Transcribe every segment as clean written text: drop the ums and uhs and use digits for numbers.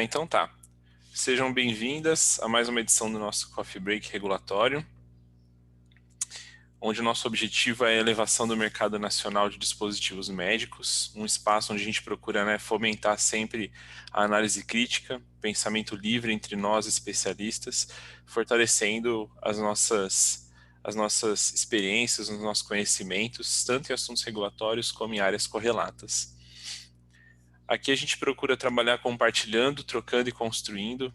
Então tá. Sejam bem-vindas a mais uma edição do nosso Coffee Break regulatório, onde o nosso objetivo é a elevação do mercado nacional de dispositivos médicos, um espaço onde a gente procura, né, fomentar sempre a análise crítica, pensamento livre entre nós especialistas, fortalecendo as nossas experiências, os nossos conhecimentos, tanto em assuntos regulatórios como em áreas correlatas. Aqui a gente procura trabalhar compartilhando, trocando e construindo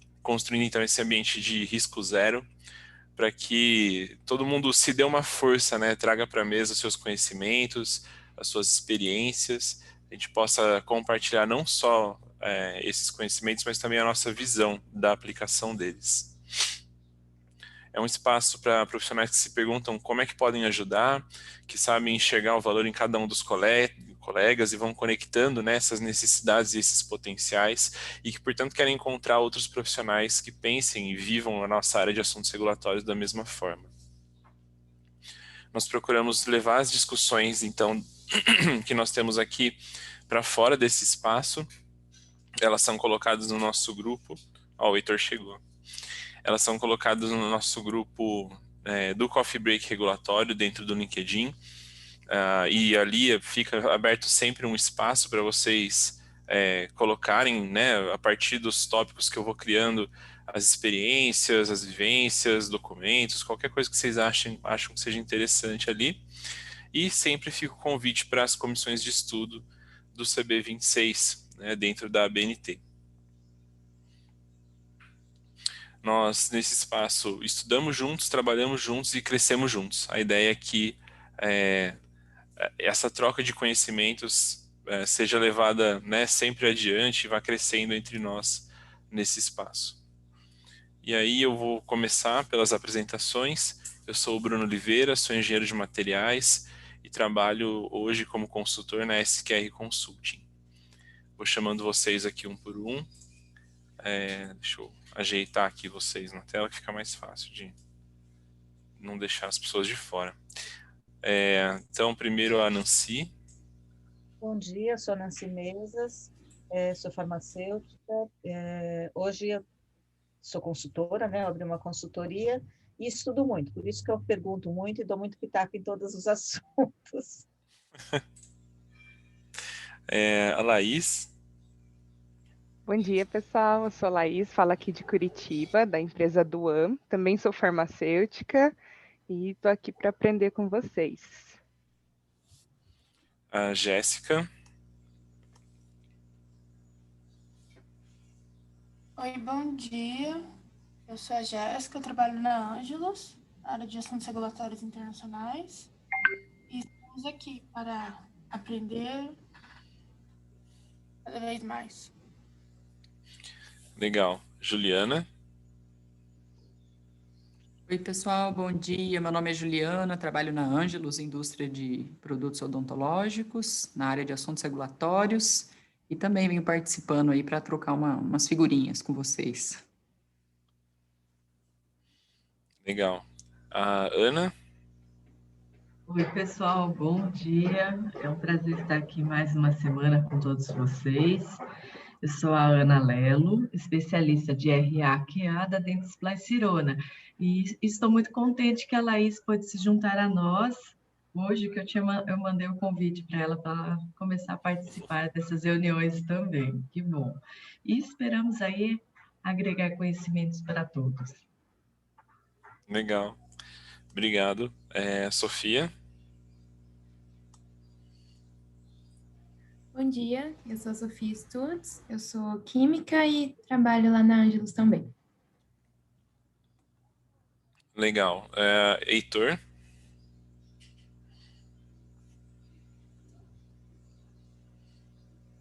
então esse ambiente de risco zero, para que todo mundo se dê uma força, né? Traga para a mesa os seus conhecimentos, as suas experiências, a gente possa compartilhar não só esses conhecimentos, mas também a nossa visão da aplicação deles. É um espaço para profissionais que se perguntam como é que podem ajudar, que sabem enxergar o valor em cada um dos colegas e vão conectando, né, essas necessidades e esses potenciais, e que, portanto, querem encontrar outros profissionais que pensem e vivam a nossa área de assuntos regulatórios da mesma forma. Nós procuramos levar as discussões, então, que nós temos aqui para fora desse espaço. Elas são colocadas no nosso grupo. Ó, o Heitor chegou. Elas são colocadas no nosso grupo do Coffee Break regulatório dentro do LinkedIn, e ali fica aberto sempre um espaço para vocês colocarem, né, a partir dos tópicos que eu vou criando, as experiências, as vivências, documentos, qualquer coisa que vocês acham que seja interessante ali. E sempre fica o convite para as comissões de estudo do CB26, né, dentro da ABNT. Nós, nesse espaço, estudamos juntos, trabalhamos juntos e crescemos juntos. A ideia é que essa troca de conhecimentos seja levada, né, sempre adiante e vá crescendo entre nós nesse espaço. E aí eu vou começar pelas apresentações. Eu sou o Bruno Oliveira, sou engenheiro de materiais e trabalho hoje como consultor na SQR Consulting. Vou chamando vocês aqui um por um. Deixa eu ajeitar aqui vocês na tela, que fica mais fácil de não deixar as pessoas de fora. Então, primeiro a Nancy. Bom dia, sou Nancy Mesas, sou farmacêutica. Hoje eu sou consultora, né? Eu abri uma consultoria e estudo muito, por isso que eu pergunto muito e dou muito pitaco em todos os assuntos. A Laís. Bom dia, pessoal. Eu sou a Laís, falo aqui de Curitiba, da empresa Duam. Também sou farmacêutica e estou aqui para aprender com vocês. A Jéssica. Oi, bom dia. Eu sou a Jéssica, eu trabalho na Ângelos, área de assuntos regulatórios internacionais. E estamos aqui para aprender cada vez mais. Legal. Juliana. Oi, pessoal, bom dia. Meu nome é Juliana, trabalho na Ângelos, indústria de produtos odontológicos, na área de assuntos regulatórios, e também venho participando aí para trocar umas figurinhas com vocês. Legal. A Ana. Oi, pessoal, bom dia. É um prazer estar aqui mais uma semana com todos vocês. Eu sou a Ana Lelo, especialista de RA-QA da Dentsply e estou muito contente que a Laís pôde se juntar a nós hoje, que eu mandei o convite para ela para começar a participar dessas reuniões também. Que bom. E esperamos aí agregar conhecimentos para todos. Legal. Obrigado. Sofia. Bom dia, eu sou a Sofia Stutz, eu sou química e trabalho lá na Ângelos também. Legal. Heitor.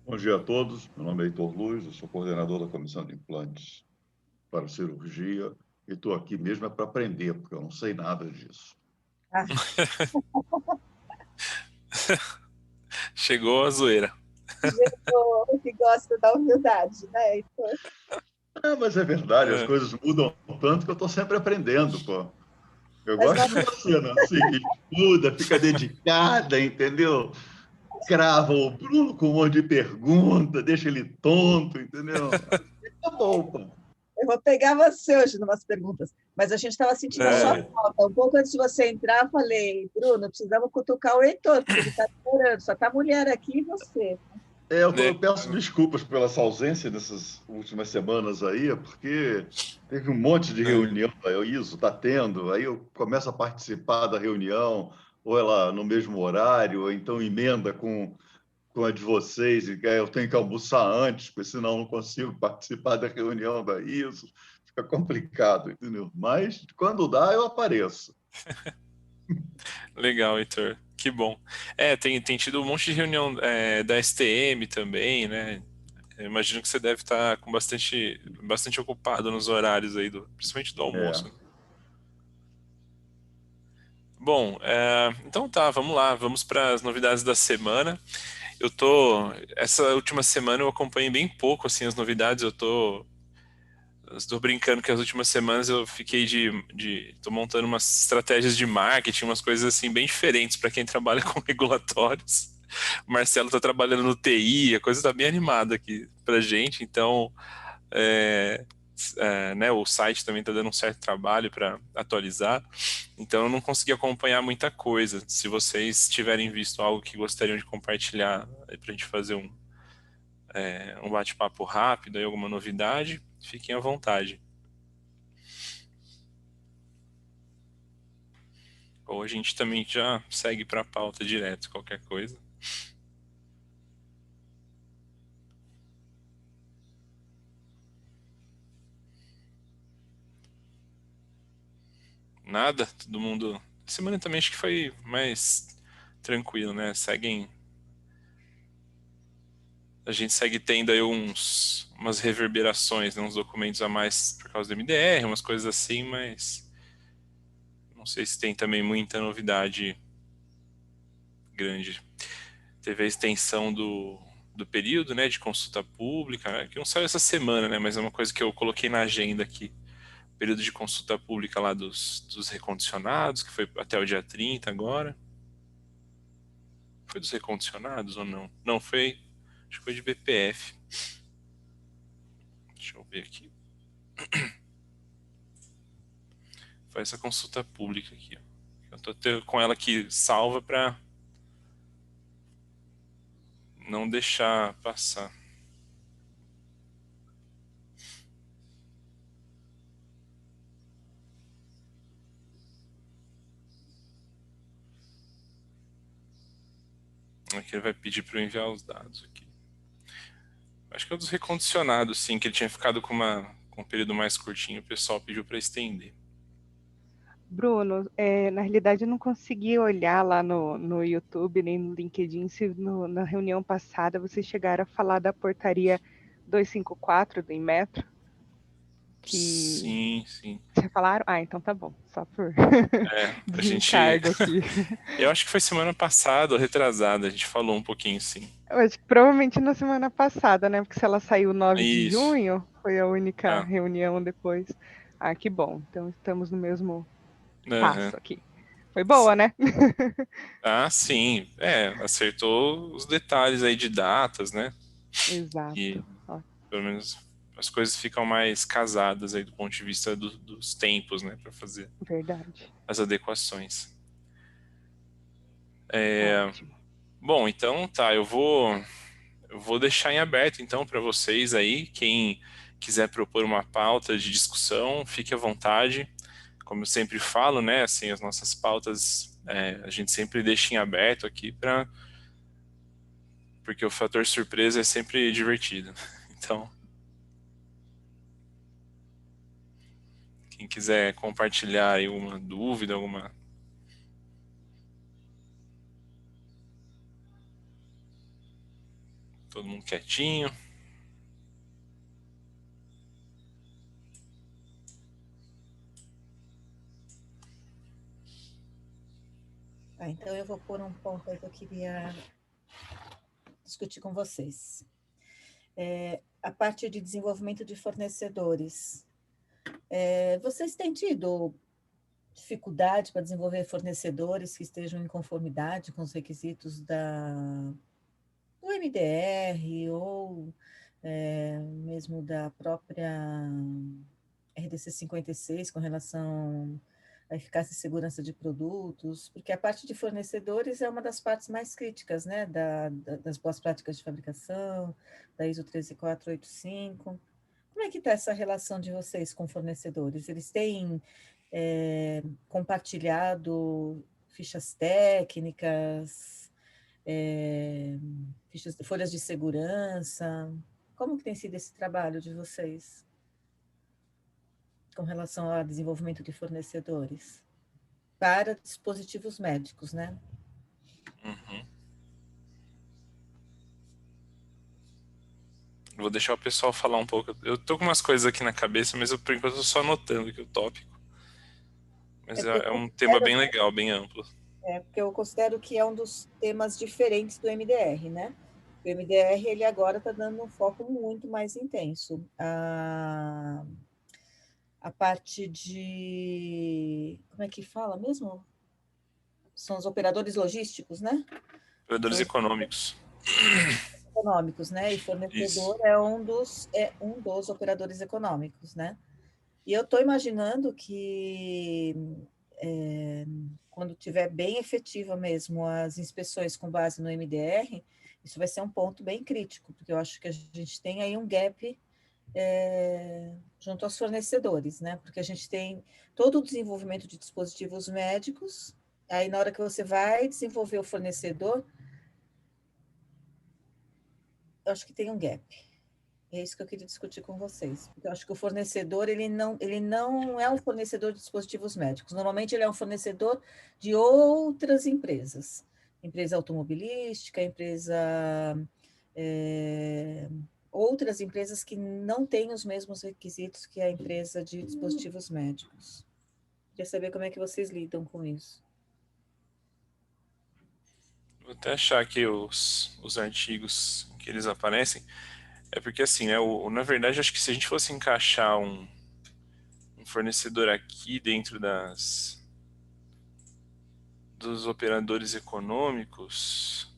Bom dia a todos, meu nome é Heitor Luz, eu sou coordenador da Comissão de Implantes para Cirurgia e estou aqui mesmo para aprender, porque eu não sei nada disso. Chegou a zoeira. Chegou, que gosta da humildade, né, Heitor? Mas é verdade, as coisas mudam tanto que eu estou sempre aprendendo, pô. Eu gosto de você, Nancy, que estuda, fica dedicada, entendeu? Crava o Bruno com um monte de pergunta, deixa ele tonto, entendeu? bom, pô. Eu vou pegar você hoje em umas perguntas, mas a gente estava sentindo a sua falta. Um pouco antes de você entrar, eu falei, Bruno, precisamos cutucar o Heitor, porque ele está demorando, só está mulher aqui e você. Eu peço desculpas pela essa ausência nessas últimas semanas aí, porque teve um monte de reunião, o ISO está tendo, aí eu começo a participar da reunião, ou ela no mesmo horário, ou então emenda com a de vocês, e aí eu tenho que almoçar antes, porque senão eu não consigo participar da reunião da ISO, fica complicado, entendeu? Mas quando dá, eu apareço. Legal, Heitor. Que bom. Tem tido um monte de reunião da STM também, né? Eu imagino que você deve estar com bastante ocupado nos horários aí, principalmente do almoço. Né? Bom, então tá, vamos lá, vamos para as novidades da semana. Essa última semana eu acompanhei bem pouco, assim, as novidades, estou brincando que as últimas semanas eu fiquei tô montando umas estratégias de marketing, umas coisas assim bem diferentes para quem trabalha com regulatórios. O Marcelo está trabalhando no TI, a coisa está bem animada aqui para gente, então né, o site também está dando um certo trabalho para atualizar, então eu não consegui acompanhar muita coisa. Se vocês tiverem visto algo que gostariam de compartilhar para a gente fazer um bate-papo rápido e alguma novidade, fiquem à vontade. Ou a gente também já segue para a pauta direto, qualquer coisa. Nada? Todo mundo... Semana também acho que foi mais tranquilo, né? A gente segue tendo aí umas reverberações, né? Uns documentos a mais por causa do MDR, umas coisas assim, mas não sei se tem também muita novidade grande. Teve a extensão do período, né, de consulta pública, que não saiu essa semana, né, mas é uma coisa que eu coloquei na agenda aqui. Período de consulta pública lá dos recondicionados, que foi até o dia 30 agora. Foi dos recondicionados ou não? Não, foi... Acho que foi de BPF. Deixa eu ver aqui. Foi essa consulta pública aqui. Eu tô com ela aqui salva para não deixar passar. Aqui ele vai pedir para eu enviar os dados aqui. Acho que é dos recondicionados, sim, que ele tinha ficado com um período mais curtinho, o pessoal pediu para estender. Bruno, na realidade eu não consegui olhar lá no YouTube nem no LinkedIn se na reunião passada vocês chegaram a falar da portaria 254 do Inmetro. Sim. Vocês falaram? Ah, então tá bom. Só por a gente... aqui. Eu acho que foi semana passada ou retrasada, a gente falou um pouquinho, sim. Eu acho que provavelmente na semana passada, né? Porque se ela saiu 9 de junho, foi a única reunião depois. Ah, que bom. Então estamos no mesmo passo aqui. Foi boa, né? Sim. Acertou os detalhes aí de datas, né? Exato. E pelo menos as coisas ficam mais casadas aí do ponto de vista dos tempos, né? Para fazer as adequações. Ótimo. Bom, então tá, eu vou deixar em aberto então para vocês aí, quem quiser propor uma pauta de discussão, fique à vontade. Como eu sempre falo, né, assim, as nossas pautas a gente sempre deixa em aberto aqui porque o fator surpresa é sempre divertido. Então, quem quiser compartilhar aí alguma dúvida, todo mundo quietinho. Então eu vou pôr um ponto aí que eu queria discutir com vocês. A parte de desenvolvimento de fornecedores. Vocês têm tido dificuldade para desenvolver fornecedores que estejam em conformidade com os requisitos do MDR ou mesmo da própria RDC 56, com relação à eficácia e segurança de produtos, porque a parte de fornecedores é uma das partes mais críticas, né, das boas práticas de fabricação, da ISO 13485. Como é que está essa relação de vocês com fornecedores? Eles têm compartilhado fichas técnicas, folhas de segurança? Como que tem sido esse trabalho de vocês com relação ao desenvolvimento de fornecedores para dispositivos médicos, né? Uhum. Vou deixar o pessoal falar um pouco. Eu tô com umas coisas aqui na cabeça, mas por enquanto eu tô só anotando aqui o tópico. Mas é um tema bem legal, bem amplo. Porque eu considero que é um dos temas diferentes do MDR, né? O MDR, ele agora está dando um foco muito mais intenso. A parte de... Como é que fala mesmo? São os operadores logísticos, né? Operadores econômicos. Econômicos, né? E fornecedor é um dos operadores econômicos, né? E eu estou imaginando que quando tiver bem efetiva mesmo as inspeções com base no MDR, isso vai ser um ponto bem crítico, porque eu acho que a gente tem aí um gap junto aos fornecedores, né? Porque a gente tem todo o desenvolvimento de dispositivos médicos, aí na hora que você vai desenvolver o fornecedor, eu acho que tem um gap. É isso que eu queria discutir com vocês. Porque eu acho que o fornecedor, ele não é um fornecedor de dispositivos médicos. Normalmente, ele é um fornecedor de outras empresas. Empresa automobilística, outras empresas que não têm os mesmos requisitos que a empresa de dispositivos médicos. Queria saber como é que vocês lidam com isso. Vou até achar aqui os artigos que eles aparecem. É porque assim, né, na verdade, acho que se a gente fosse encaixar um fornecedor aqui dentro dos operadores econômicos,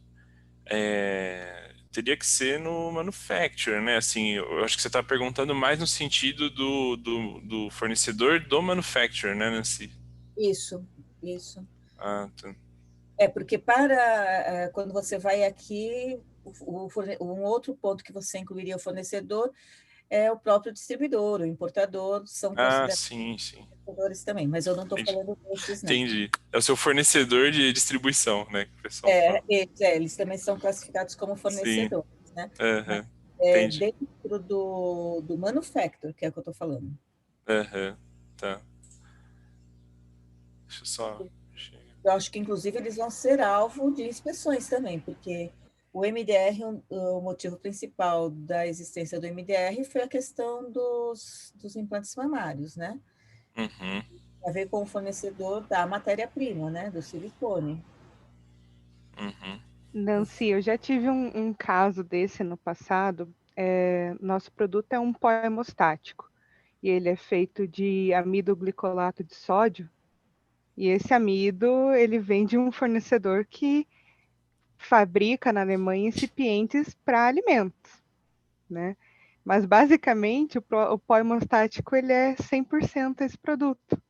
teria que ser no manufacturer, né? Assim, eu acho que você está perguntando mais no sentido do fornecedor do manufacturer, né, Nancy? Isso. Ah, tá. Porque quando você vai aqui, um outro ponto que você incluiria o fornecedor é o próprio distribuidor, o importador, são considerados Sim. fornecedores também, mas eu não estou falando desses, não. Entendi. É o seu fornecedor de distribuição, né? Que o pessoal fala. Eles também são classificados como fornecedores, né? Uhum. Mas, dentro do manufacturer, que é o que eu estou falando. Tá. Deixa eu só... Eu acho que, inclusive, eles vão ser alvo de inspeções também, porque o MDR, o motivo principal da existência do MDR foi a questão dos implantes mamários, né? Uhum. Tem a ver com o fornecedor da matéria-prima, né? Do silicone. Uhum. Nancy, eu já tive um caso desse no passado. Nosso produto é um pó hemostático e ele é feito de amido glicolato de sódio. E esse amido, ele vem de um fornecedor que fabrica na Alemanha incipientes para alimentos, né? Mas, basicamente, o pó hemostático, ele é 100% esse produto.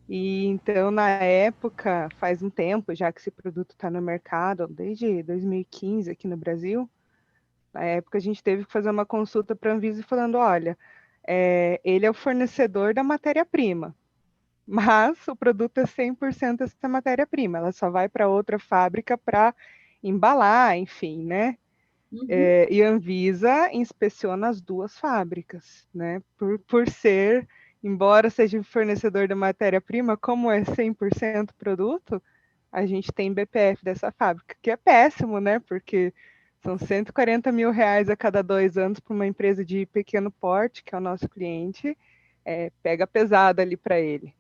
E, então, na época, faz um tempo já que esse produto está no mercado, desde 2015 aqui no Brasil, na época a gente teve que fazer uma consulta para a Anvisa falando, olha, ele é o fornecedor da matéria-prima, mas o produto é 100% essa matéria-prima, ela só vai para outra fábrica para embalar, enfim, né? Uhum. E a Anvisa inspeciona as duas fábricas, né? Por ser, embora seja fornecedor da matéria-prima, como é 100% produto, a gente tem BPF dessa fábrica, que é péssimo, né? Porque são 140 mil reais a cada 2 anos para uma empresa de pequeno porte, que é o nosso cliente, pega pesado ali para ele.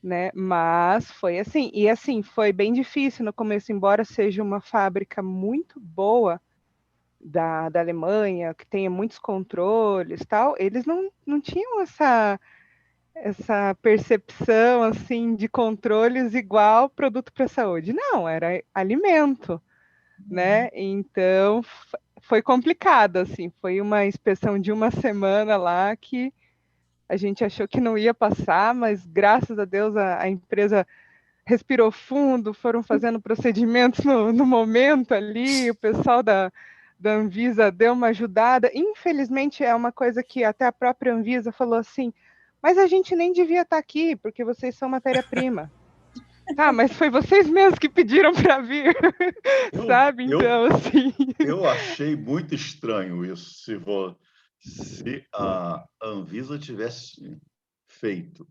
Né? Mas foi assim, e assim, foi bem difícil no começo, embora seja uma fábrica muito boa da Alemanha, que tenha muitos controles tal, eles não tinham essa percepção assim de controles igual produto para a saúde. Não, era alimento, né? Então foi complicado, assim, foi uma inspeção de uma semana lá que a gente achou que não ia passar, mas graças a Deus a empresa respirou fundo, foram fazendo procedimentos no momento ali, o pessoal da Anvisa deu uma ajudada. Infelizmente, é uma coisa que até a própria Anvisa falou assim, mas a gente nem devia estar aqui, porque vocês são matéria-prima. Tá, mas foi vocês mesmos que pediram para vir, sabe? Então, assim... Eu achei muito estranho isso, se a Anvisa tivesse feito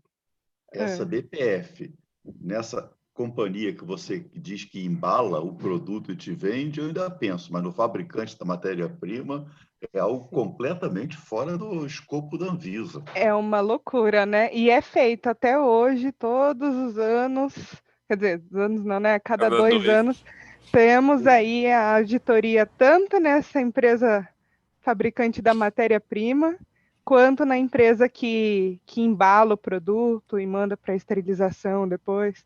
essa BPF nessa companhia que você diz que embala o produto e te vende, eu ainda penso, mas no fabricante da matéria-prima é algo completamente fora do escopo da Anvisa. É uma loucura, né? E é feito até hoje, todos os anos, quer dizer, anos não, né? Cada 2 anos, temos aí a auditoria tanto nessa empresa fabricante da matéria-prima, quanto na empresa que embala o produto e manda para esterilização depois.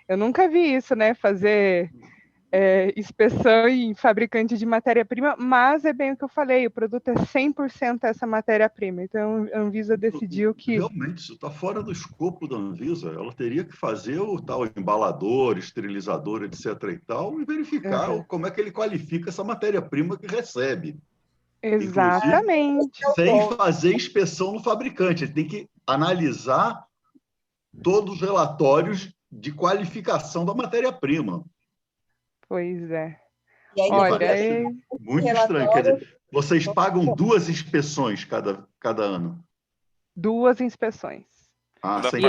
Eu nunca vi isso, né? Fazer inspeção em fabricante de matéria-prima, mas é bem o que eu falei, o produto é 100% essa matéria-prima. Então, a Anvisa decidiu que... Realmente, isso está fora do escopo da Anvisa. Ela teria que fazer o tal embalador, esterilizador, etc. e tal, e verificar como é que ele qualifica essa matéria-prima que recebe. Exatamente. Inclusive, sem fazer inspeção no fabricante. Ele tem que analisar todos os relatórios de qualificação da matéria-prima. Pois é. E aí, olha, muito estranho. Quer dizer, vocês pagam 2 inspeções cada ano? 2 inspeções. Sem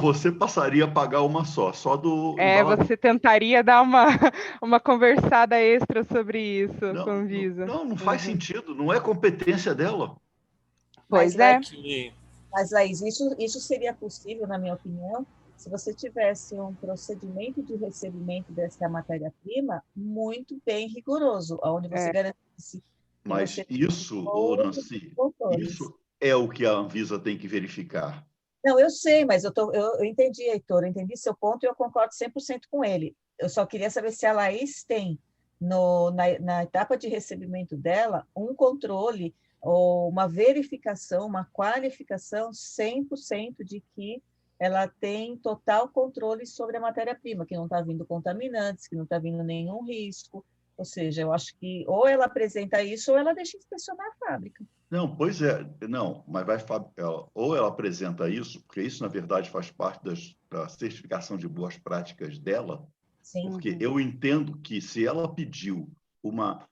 você passaria a pagar uma só do... você tentaria dar uma conversada extra sobre isso com a Anvisa. Não faz sentido, não é competência dela. Pois é. Mas, Laís, isso seria possível, na minha opinião, se você tivesse um procedimento de recebimento dessa matéria-prima muito bem rigoroso, onde você garantisse... Mas isso, Nancy, isso é o que a Anvisa tem que verificar. Não, eu sei, mas eu entendi, Heitor, eu entendi seu ponto e eu concordo 100% com ele. Eu só queria saber se a Laís tem, na etapa de recebimento dela, um controle ou uma verificação, uma qualificação 100% de que ela tem total controle sobre a matéria-prima, que não está vindo contaminantes, que não está vindo nenhum risco. Ou seja, eu acho que ou ela apresenta isso ou ela deixa inspecionar a fábrica. Não, pois é. Não, mas ou ela apresenta isso, porque isso, na verdade, faz parte da certificação de boas práticas dela. Sim. Porque eu entendo que se ela pediu uma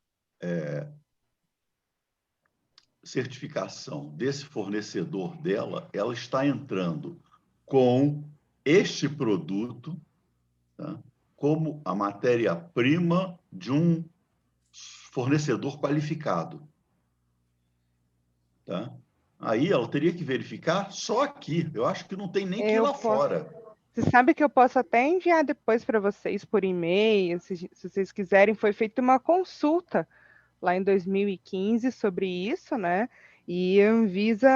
certificação desse fornecedor dela, ela está entrando com este produto, tá, como a matéria-prima de um fornecedor qualificado. Tá? Aí ela teria que verificar só aqui. Eu acho que não tem nem que ir lá fora. Você sabe que eu posso até enviar depois para vocês por e-mail, se vocês quiserem. Foi feita uma consulta lá em 2015 sobre isso, né? E a Anvisa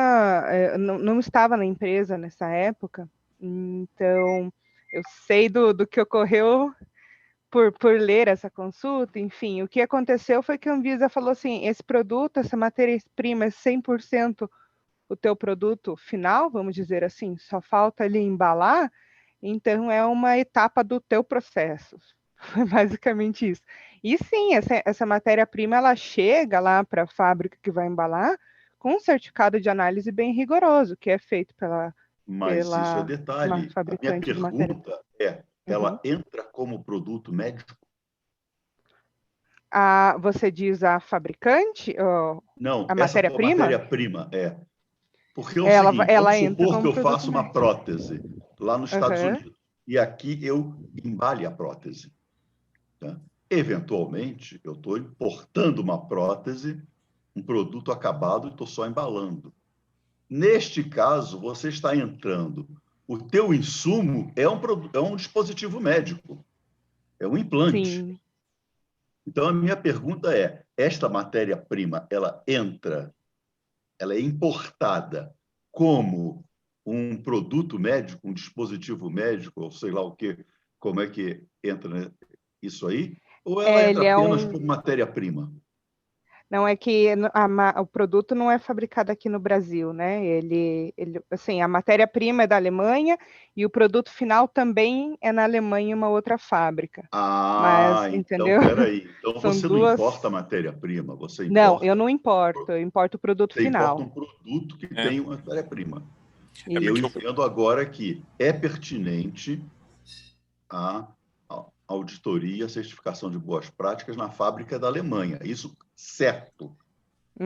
não estava na empresa nessa época, então eu sei do que ocorreu por ler essa consulta. Enfim, o que aconteceu foi que a Anvisa falou assim, esse produto, essa matéria-prima é 100% o teu produto final, vamos dizer assim, só falta ali embalar, então é uma etapa do teu processo. Foi basicamente isso. E sim, essa matéria-prima, ela chega lá para a fábrica que vai embalar com um certificado de análise bem rigoroso, que é feito pela isso é detalhe. fabricante A minha pergunta ela entra como produto médico? Você diz a fabricante? Não, a matéria-prima? Matéria-prima, Porque é o seguinte, ela vamos supor que eu faço médico. uma prótese lá nos Estados Unidos e aqui eu embale a prótese. Tá? Eventualmente, eu estou importando uma prótese, um produto acabado e estou só embalando. Neste caso, você está entrando. O teu insumo é um dispositivo médico, é um implante. Sim. Então, a minha pergunta é, esta matéria-prima, ela é importada como um produto médico, um dispositivo médico, ou sei lá o quê, como é que entra isso aí? Ou ela Ele entra é apenas um. por matéria-prima? Não é que o produto não é fabricado aqui no Brasil, né? Assim, a matéria-prima é da Alemanha e o produto final também é na Alemanha, em uma outra fábrica. Ah, Mas, então, entendeu? peraí. Então São você não duas. importa a matéria-prima, Não, eu não importo, eu importo o produto você importa final. um produto que É. tem uma matéria-prima. É Eu porque Isso. entendo agora que é pertinente a auditoria, a certificação de boas práticas na fábrica da Alemanha. Isso certo.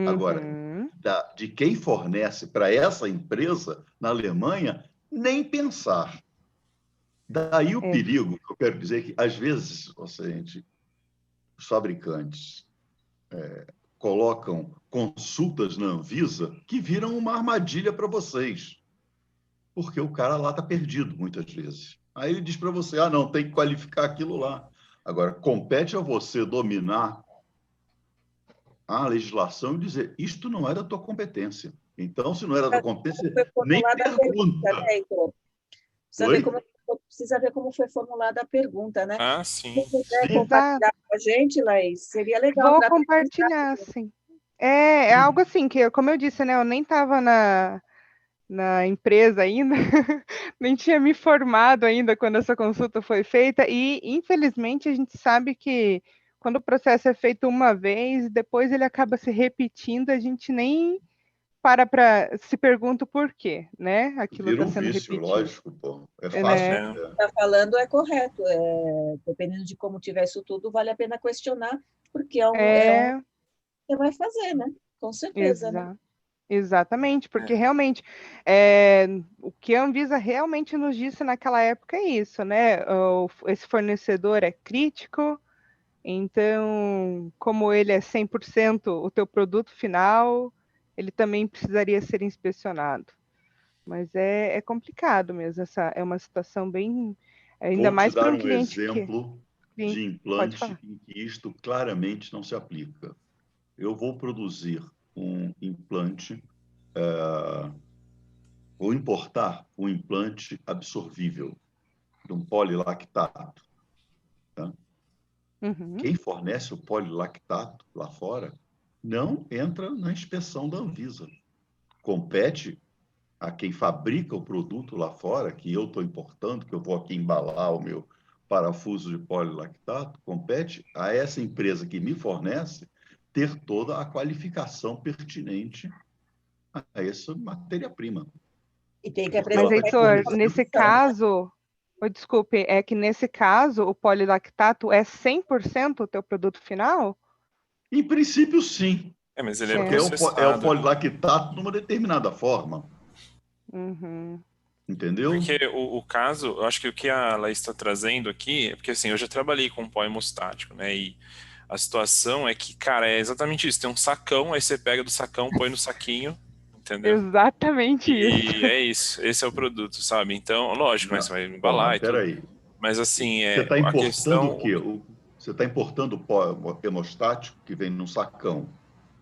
Agora, Uhum. de quem fornece para essa empresa na Alemanha, nem pensar. Daí o É. perigo, que eu quero dizer que, às vezes, os fabricantes colocam consultas na Anvisa que viram uma armadilha para vocês, porque o cara lá está perdido, muitas vezes. Aí ele diz para você, não, tem que qualificar aquilo lá. Agora, compete a você dominar a legislação e dizer, isto não é da tua competência. Então, se não era da tua competência, Foi nem formulada a pergunta, pergunta. né, Heitor? Oi? Precisa ver como foi formulada a pergunta, né? Ah, Se sim. você puder Sim. compartilhar com a gente, Laís, seria legal Vou para compartilhar, sim. É algo assim que, como eu disse, né? Eu nem estava na empresa ainda, nem tinha me formado ainda quando essa consulta foi feita, e infelizmente a gente sabe que quando o processo é feito uma vez, depois ele acaba se repetindo, a gente nem para se pergunta o porquê, né? Aquilo Vira está um sendo vício, repetido, lógico, pô. É né? fácil. É. está falando é correto. Dependendo de como tiver isso tudo, vale a pena questionar, porque É, você vai fazer, né? Com certeza, né? exatamente, porque É. realmente o que a Anvisa realmente nos disse naquela época é isso, né? Esse fornecedor é crítico, então, como ele é 100% o teu produto final, ele também precisaria ser inspecionado. Mas é complicado mesmo, essa é uma situação bem, ainda Vou te mais dar para um um cliente que exemplo de pode implante falar. em que isto claramente não se aplica. Eu vou produzir um implante, vou importar um implante absorvível de um polilactato. Tá? Uhum. Quem fornece o polilactato lá fora não entra na inspeção da Anvisa. Compete a quem fabrica o produto lá fora, que eu estou importando, que eu vou aqui embalar o meu parafuso de polilactato, compete a essa empresa que me fornece ter toda a qualificação pertinente a essa matéria-prima. E tem que Porque ela Mas, está te apresentar Heitor, a fornecendo. nesse informação, né? caso, desculpe, é que nesse caso o polilactato é 100% o teu produto final? Em princípio, sim, Mas ele é porque É. é o processado, né? polilactato de uma determinada forma, Uhum. entendeu? Porque o caso, eu acho que o que a Laís está trazendo aqui, é porque assim, eu já trabalhei com pó hemostático, né? E a situação é que, cara, é exatamente isso. Tem um sacão, aí você pega do sacão, põe no saquinho, entendeu? Exatamente isso. E é isso, esse é o produto, sabe? Então, lógico, né? Você Não. vai Bom, embalar mas e tudo. peraí. Mas assim, Você está a importando o questão. quê? Você está importando pó hemostático que vem num sacão,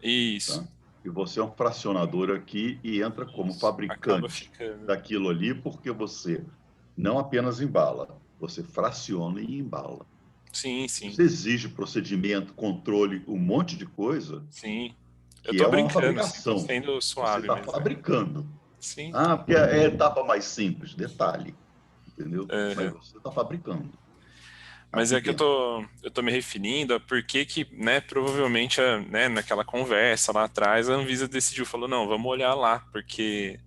Isso, tá? E você é um fracionador aqui e entra como isso. Acaba fabricante ficando. daquilo ali, porque você não apenas embala, você fraciona e embala. Sim, sim, Isso exige procedimento, controle, um monte de coisa sim. Eu que é tô uma brincando, assim, tô fabricação. sendo Você suave, está mas é. fabricando. Sim. Porque é a etapa mais simples, detalhe, entendeu? Mas Aham. você está fabricando Mas aqui é que dentro. eu tô me referindo a por que que, né, provavelmente, né, naquela conversa lá atrás, a Anvisa decidiu, falou, não, vamos olhar lá, porque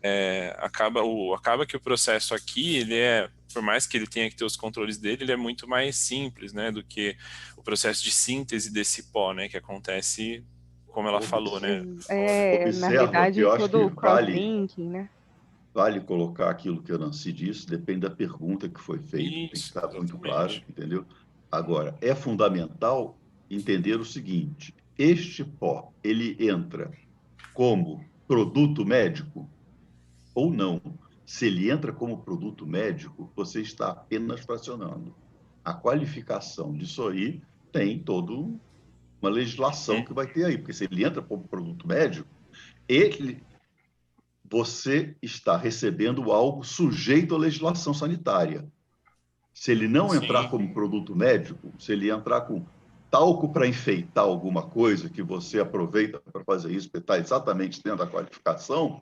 É. acaba que o processo aqui, ele é, por mais que ele tenha que ter os controles dele, ele é muito mais simples, né, do que o processo de síntese desse pó, né, que acontece, como ela falou, né, fora. Na Observa que realidade, eu acho todo que o cross-linking, né? vale colocar aquilo que a Nancy disse, depende da pergunta que foi feita, tem que Isso, estar muito claro, exatamente. entendeu? Agora, é fundamental entender o seguinte: este pó, ele entra como produto médico ou não? Se ele entra como produto médico, você está apenas fracionando. A qualificação disso aí tem toda uma legislação que vai ter aí, porque se ele entra como produto médico, você está recebendo algo sujeito à legislação sanitária. Se ele não entrar Sim. como produto médico, se ele entrar com talco para enfeitar alguma coisa que você aproveita para fazer isso, porque está exatamente dentro da qualificação,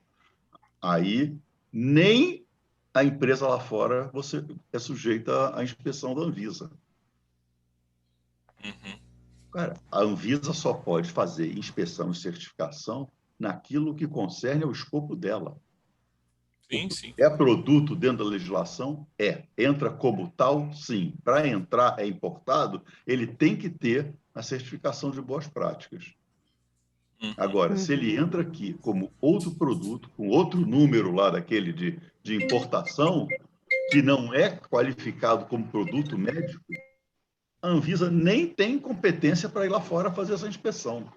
aí nem a empresa lá fora você é sujeita à inspeção da Anvisa. Uhum. Cara, a Anvisa só pode fazer inspeção e certificação naquilo que concerne ao escopo dela. Sim, sim. É produto dentro da legislação? É. Entra como tal? Sim. Para entrar, é importado, ele tem que ter a certificação de boas práticas. Uhum. Agora, se ele entra aqui como outro produto, com outro número lá daquele de importação, que não é qualificado como produto médico, a Anvisa nem tem competência para ir lá fora fazer essa inspeção.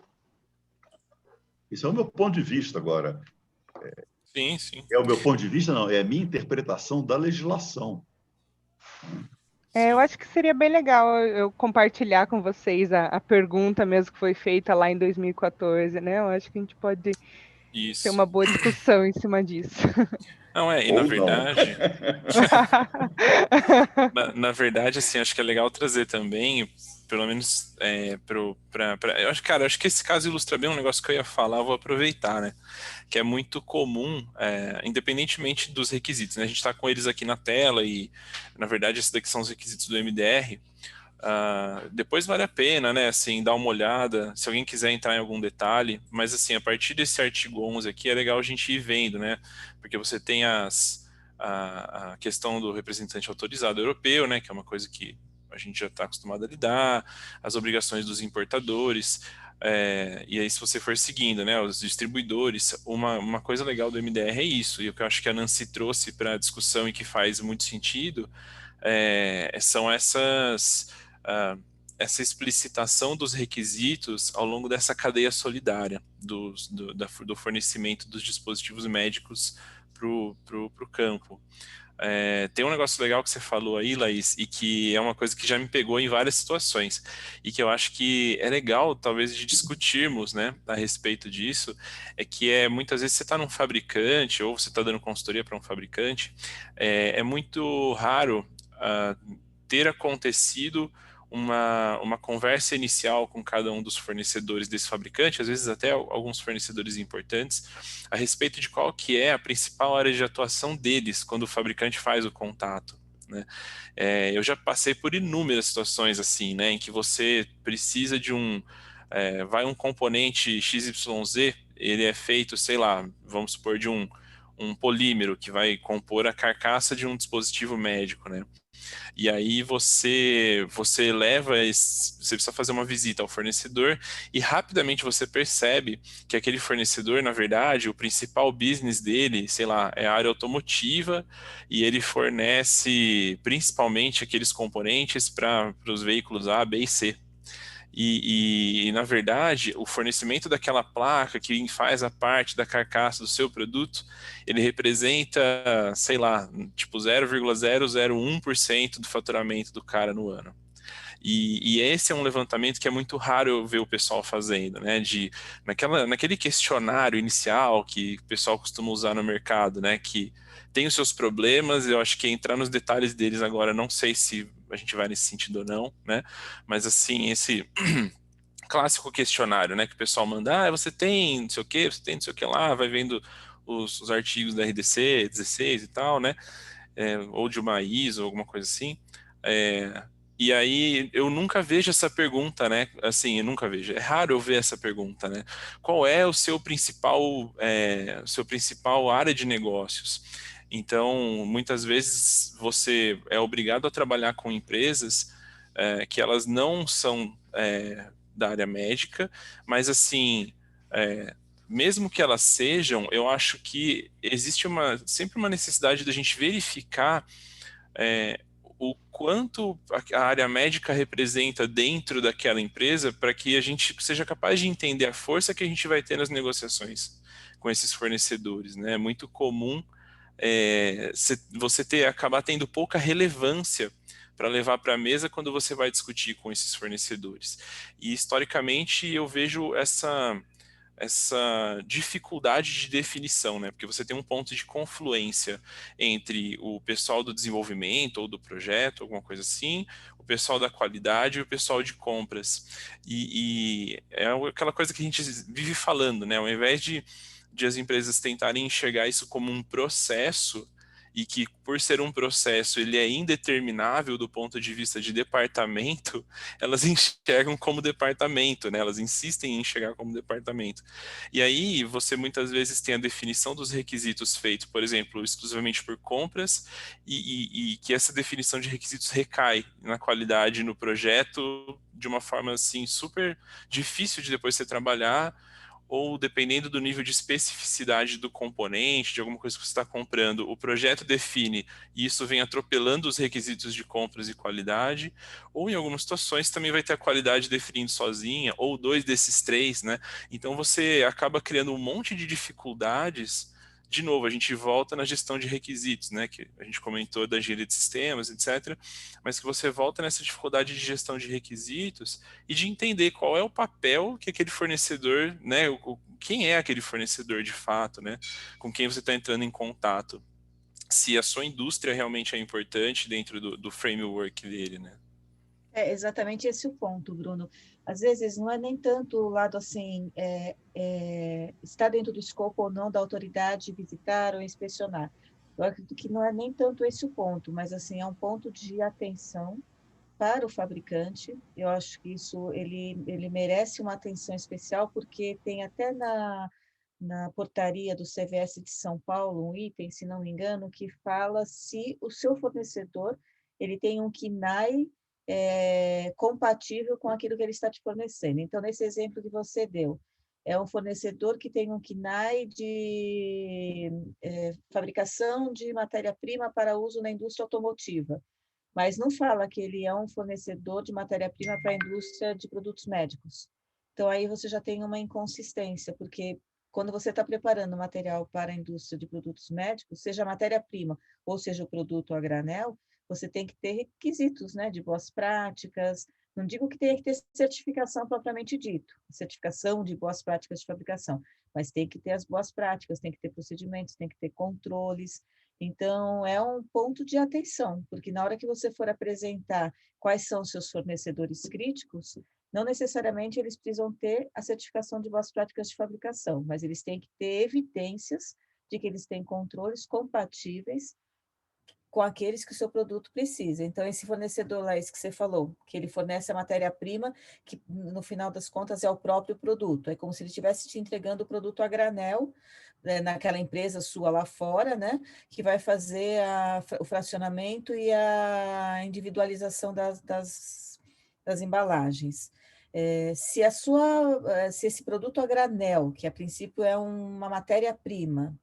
Esse é o meu ponto de vista agora. Sim, sim. É o meu ponto de vista, não, é a minha interpretação da legislação. Eu acho que seria bem legal eu compartilhar com vocês a pergunta mesmo que foi feita lá em 2014, né? Eu acho que a gente pode ter Isso. uma boa discussão em cima disso. Não, e Ou na não. verdade, na verdade, assim, acho que é legal trazer também, pelo menos, eu acho, cara, acho que esse caso ilustra bem um negócio que eu ia falar, eu vou aproveitar, né? Que é muito comum, independentemente dos requisitos, né? A gente está com eles aqui na tela e, na verdade, esses daqui são os requisitos do MDR. Depois vale a pena, né, assim, dar uma olhada, se alguém quiser entrar em algum detalhe, mas assim, a partir desse artigo 11 aqui é legal a gente ir vendo, né, porque você tem a questão do representante autorizado europeu, né, que é uma coisa que a gente já está acostumado a lidar, as obrigações dos importadores, e aí se você for seguindo, né, os distribuidores, uma coisa legal do MDR é isso, e o que eu acho que a Nancy trouxe para a discussão e que faz muito sentido, são essa explicitação dos requisitos ao longo dessa cadeia solidária do fornecimento dos dispositivos médicos para o campo. Tem um negócio legal que você falou aí, Laís, e que é uma coisa que já me pegou em várias situações, e que eu acho que é legal, talvez, de discutirmos, né, a respeito disso, é que muitas vezes você está num fabricante, ou você está dando consultoria para um fabricante, é muito raro ter acontecido uma conversa inicial com cada um dos fornecedores desse fabricante, às vezes até alguns fornecedores importantes, a respeito de qual que é a principal área de atuação deles quando o fabricante faz o contato, né? Eu já passei por inúmeras situações assim, né, em que você precisa de vai um componente XYZ, ele é feito, sei lá, vamos supor, de um polímero que vai compor a carcaça de um dispositivo médico, né? E aí você você precisa fazer uma visita ao fornecedor e rapidamente você percebe que aquele fornecedor, na verdade, o principal business dele, sei lá, é a área automotiva e ele fornece principalmente aqueles componentes para os veículos A, B e C. Na verdade, o fornecimento daquela placa que faz a parte da carcaça do seu produto, ele representa, sei lá, tipo 0,001% do faturamento do cara no ano. E esse é um levantamento que é muito raro eu ver o pessoal fazendo, né? Naquele questionário inicial que o pessoal costuma usar no mercado, né? Que tem os seus problemas, eu acho que entrar nos detalhes deles agora, não sei se a gente vai nesse sentido ou não, né? Mas assim, esse clássico questionário, né? Que o pessoal manda, você tem não sei o que, você tem não sei o que lá, vai vendo os artigos da RDC 16 e tal, né? Ou de uma ISO, alguma coisa assim. E aí eu nunca vejo essa pergunta, né? Assim, eu nunca vejo. É raro eu ver essa pergunta, né? Qual é o seu principal área de negócios? Então, muitas vezes você é obrigado a trabalhar com empresas que elas não são da área médica, mas assim, mesmo que elas sejam, eu acho que existe sempre uma necessidade da gente verificar o quanto a área médica representa dentro daquela empresa para que a gente seja capaz de entender a força que a gente vai ter nas negociações com esses fornecedores, né? É muito comum você acabar tendo pouca relevância para levar para a mesa quando você vai discutir com esses fornecedores. E historicamente eu vejo essa dificuldade de definição, né? Porque você tem um ponto de confluência entre o pessoal do desenvolvimento ou do projeto, alguma coisa assim, o pessoal da qualidade e o pessoal de compras. E é aquela coisa que a gente vive falando, né? Ao invés de as empresas tentarem enxergar isso como um processo, e que por ser um processo ele é indeterminável do ponto de vista de departamento, elas enxergam como departamento, né? Elas insistem em enxergar como departamento. E aí você muitas vezes tem a definição dos requisitos feito, por exemplo, exclusivamente por compras, e que essa definição de requisitos recai na qualidade no projeto de uma forma assim super difícil de depois você trabalhar, ou dependendo do nível de especificidade do componente, de alguma coisa que você está comprando, o projeto define e isso vem atropelando os requisitos de compras e qualidade, ou em algumas situações também vai ter a qualidade definindo sozinha, ou dois desses três, né? Então você acaba criando um monte de dificuldades. De novo, a gente volta na gestão de requisitos, né, que a gente comentou da engenharia de sistemas, etc., mas que você volta nessa dificuldade de gestão de requisitos e de entender qual é o papel que aquele fornecedor, né, quem é aquele fornecedor de fato, né, com quem você está entrando em contato, se a sua indústria realmente é importante dentro do framework dele, né. É exatamente esse o ponto, Bruno. Às vezes não é nem tanto o lado assim, está dentro do escopo ou não da autoridade visitar ou inspecionar. Eu acredito que não é nem tanto esse o ponto, mas assim é um ponto de atenção para o fabricante. Eu acho que isso ele merece uma atenção especial, porque tem até na portaria do CVS de São Paulo um item, se não me engano, que fala se o seu fornecedor ele tem um KNAI compatível com aquilo que ele está te fornecendo. Então, nesse exemplo que você deu, é um fornecedor que tem um KNAI de fabricação de matéria-prima para uso na indústria automotiva, mas não fala que ele é um fornecedor de matéria-prima para a indústria de produtos médicos. Então, aí você já tem uma inconsistência, porque quando você está preparando material para a indústria de produtos médicos, seja a matéria-prima ou seja o produto a granel, você tem que ter requisitos, né, de boas práticas. Não digo que tenha que ter certificação propriamente dito, certificação de boas práticas de fabricação, mas tem que ter as boas práticas, tem que ter procedimentos, tem que ter controles. Então, é um ponto de atenção, porque na hora que você for apresentar quais são os seus fornecedores críticos, não necessariamente eles precisam ter a certificação de boas práticas de fabricação, mas eles têm que ter evidências de que eles têm controles compatíveis com aqueles que o seu produto precisa. Então, esse fornecedor lá, esse que você falou, que ele fornece a matéria-prima, que no final das contas é o próprio produto. É como se ele estivesse te entregando o produto a granel, né, naquela empresa sua lá fora, né, que vai fazer o fracionamento e a individualização das embalagens. Se esse produto a granel, que a princípio é uma matéria-prima,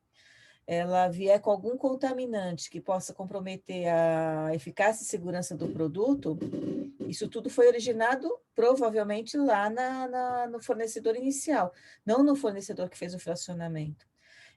ela vier com algum contaminante que possa comprometer a eficácia e segurança do produto, isso tudo foi originado provavelmente lá no fornecedor inicial, não no fornecedor que fez o fracionamento.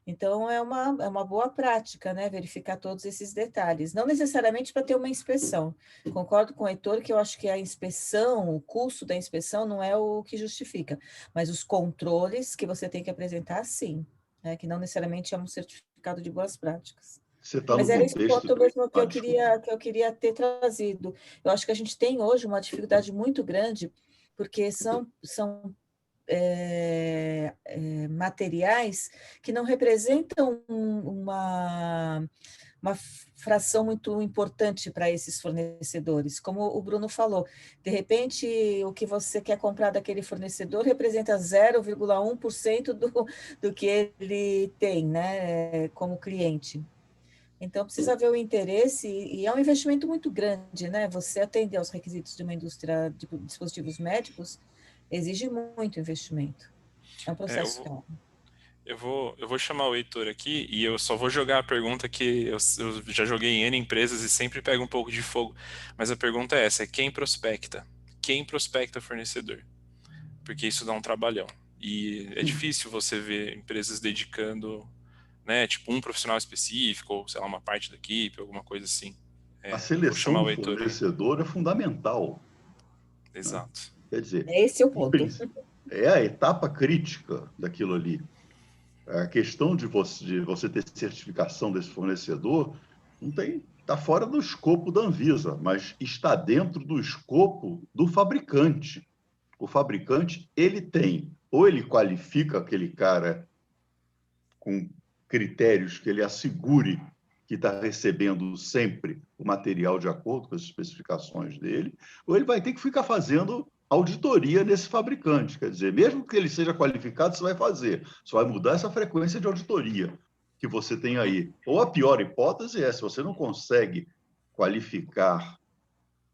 Então, é uma boa prática, né? Verificar todos esses detalhes. Não necessariamente para ter uma inspeção. Concordo com o Heitor que eu acho que a inspeção, o custo da inspeção não é o que justifica, mas os controles que você tem que apresentar, sim. Né? Que não necessariamente é um certificado de boas práticas. Você está Mas no era esse contexto... ponto mesmo que desculpa. eu queria ter trazido. Eu acho que a gente tem hoje uma dificuldade muito grande, porque são materiais que não representam uma fração muito importante para esses fornecedores. Como o Bruno falou, de repente, o que você quer comprar daquele fornecedor representa 0,1% do que ele tem, né, como cliente. Então, precisa haver o interesse, e é um investimento muito grande, né? Você atender aos requisitos de uma indústria de dispositivos médicos exige muito investimento. É um processo caro. Eu vou chamar o Heitor aqui e eu só vou jogar a pergunta que eu já joguei em N empresas e sempre pego um pouco de fogo. Mas a pergunta é essa, é quem prospecta? Quem prospecta fornecedor? Porque isso dá um trabalhão. E é difícil você ver empresas dedicando, né, tipo um profissional específico, ou sei lá, uma parte da equipe, alguma coisa assim. A seleção do Heitor. fornecedor é fundamental. Exato. Quer dizer, Esse é o ponto. é a etapa crítica daquilo ali. A questão de você ter certificação desse fornecedor não tem, está fora do escopo da Anvisa, mas está dentro do escopo do fabricante. O fabricante, ele tem, ou ele qualifica aquele cara com critérios que ele assegure que está recebendo sempre o material de acordo com as especificações dele, ou ele vai ter que ficar fazendo auditoria nesse fabricante. Quer dizer, mesmo que ele seja qualificado, você vai fazer. Só vai mudar essa frequência de auditoria que você tem aí. Ou a pior hipótese é, se você não consegue qualificar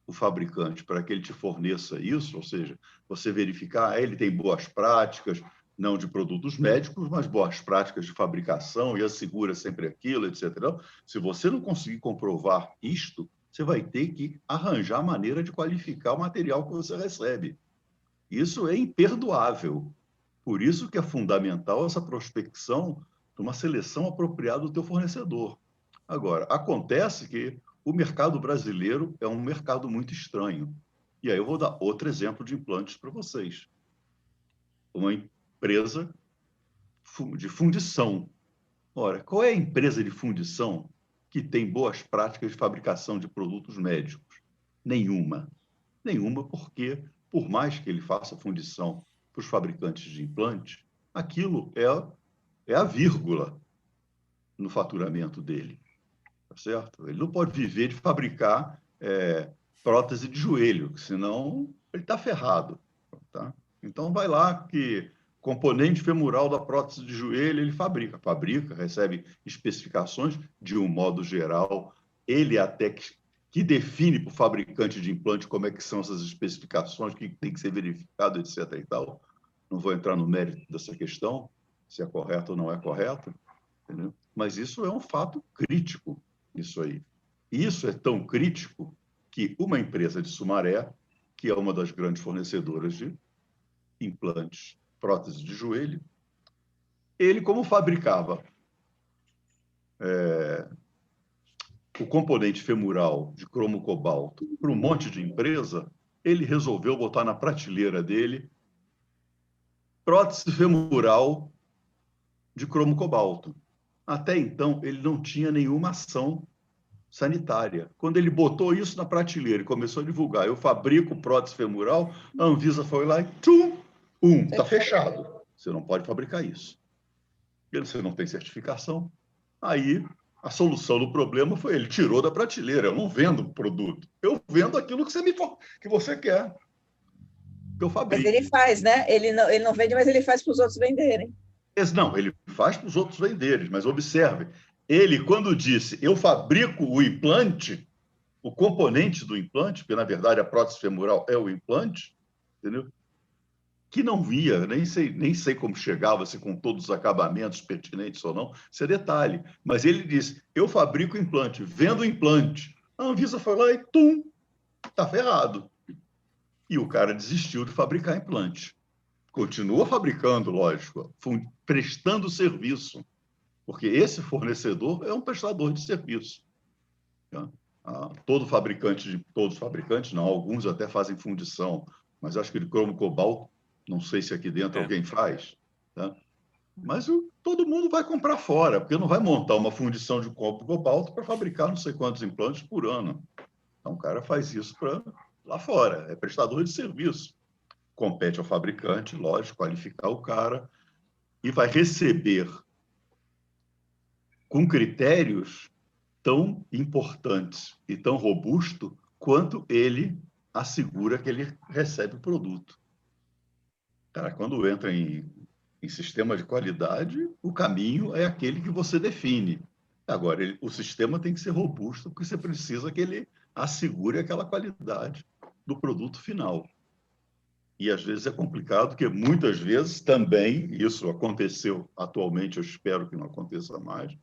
o fabricante para que ele te forneça isso, ou seja, você verificar, ele tem boas práticas, não de produtos médicos, mas boas práticas de fabricação e assegura sempre aquilo, etc. Se você não conseguir comprovar isto, você vai ter que arranjar a maneira de qualificar o material que você recebe. Isso é imperdoável. Por isso que é fundamental essa prospecção de uma seleção apropriada do teu fornecedor. Agora, acontece que o mercado brasileiro é um mercado muito estranho. E aí eu vou dar outro exemplo de implantes para vocês. Uma empresa de fundição. Ora, qual é a empresa de fundição que tem boas práticas de fabricação de produtos médicos? Nenhuma. Nenhuma, porque, por mais que ele faça fundição para os fabricantes de implantes, aquilo é a vírgula no faturamento dele. Tá certo? Ele não pode viver de fabricar prótese de joelho, senão ele está ferrado. Tá? Então, vai lá que componente femoral da prótese de joelho ele fabrica, recebe especificações de um modo geral. Ele até que define para o fabricante de implante como é que são essas especificações, o que tem que ser verificado, etc. e tal. Não vou entrar no mérito dessa questão, se é correto ou não é correto, entendeu? Mas isso é um fato crítico, isso aí. Isso é tão crítico que uma empresa de Sumaré, que é uma das grandes fornecedoras de implantes, próteses de joelho, ele, como fabricava o componente femoral de cromo cobalto para um monte de empresa, ele resolveu botar na prateleira dele prótese femoral de cromo cobalto. Até então, ele não tinha nenhuma ação sanitária. Quando ele botou isso na prateleira e começou a divulgar, eu fabrico prótese femoral, a Anvisa foi lá e está fechado. Você não pode fabricar isso. Você não tem certificação. Aí, a solução do problema foi ele tirou da prateleira. Eu não vendo produto. Eu vendo aquilo que você quer. Que eu fabrico. Mas ele faz, né? Ele não vende, mas ele faz para os outros venderem. Não, ele faz para os outros venderem, mas observe, ele, quando disse, eu fabrico o implante, o componente do implante, porque, na verdade, a prótese femoral é o implante, entendeu? Que não via, nem sei como chegava, se com todos os acabamentos pertinentes ou não, isso é detalhe. Mas ele disse, eu fabrico implante, vendo implante. A Anvisa foi lá e, está ferrado. E o cara desistiu de fabricar implante. Continua fabricando, lógico, prestando serviço, porque esse fornecedor é um prestador de serviço. Tá? Todos os fabricantes, não, alguns até fazem fundição, mas acho que de cromo cobalto, não sei se aqui dentro alguém faz, tá? Mas todo mundo vai comprar fora, porque não vai montar uma fundição de cromo cobalto para fabricar não sei quantos implantes por ano. Então, o cara faz isso lá fora, é prestador de serviço. Compete ao fabricante, lógico, qualificar o cara e vai receber com critérios tão importantes e tão robustos quanto ele assegura que ele recebe o produto. Cara, quando entra em sistema de qualidade, o caminho é aquele que você define. Agora, o sistema tem que ser robusto, porque você precisa que ele assegure aquela qualidade do produto final. E, às vezes, é complicado, porque muitas vezes também, isso aconteceu atualmente, eu espero que não aconteça mais,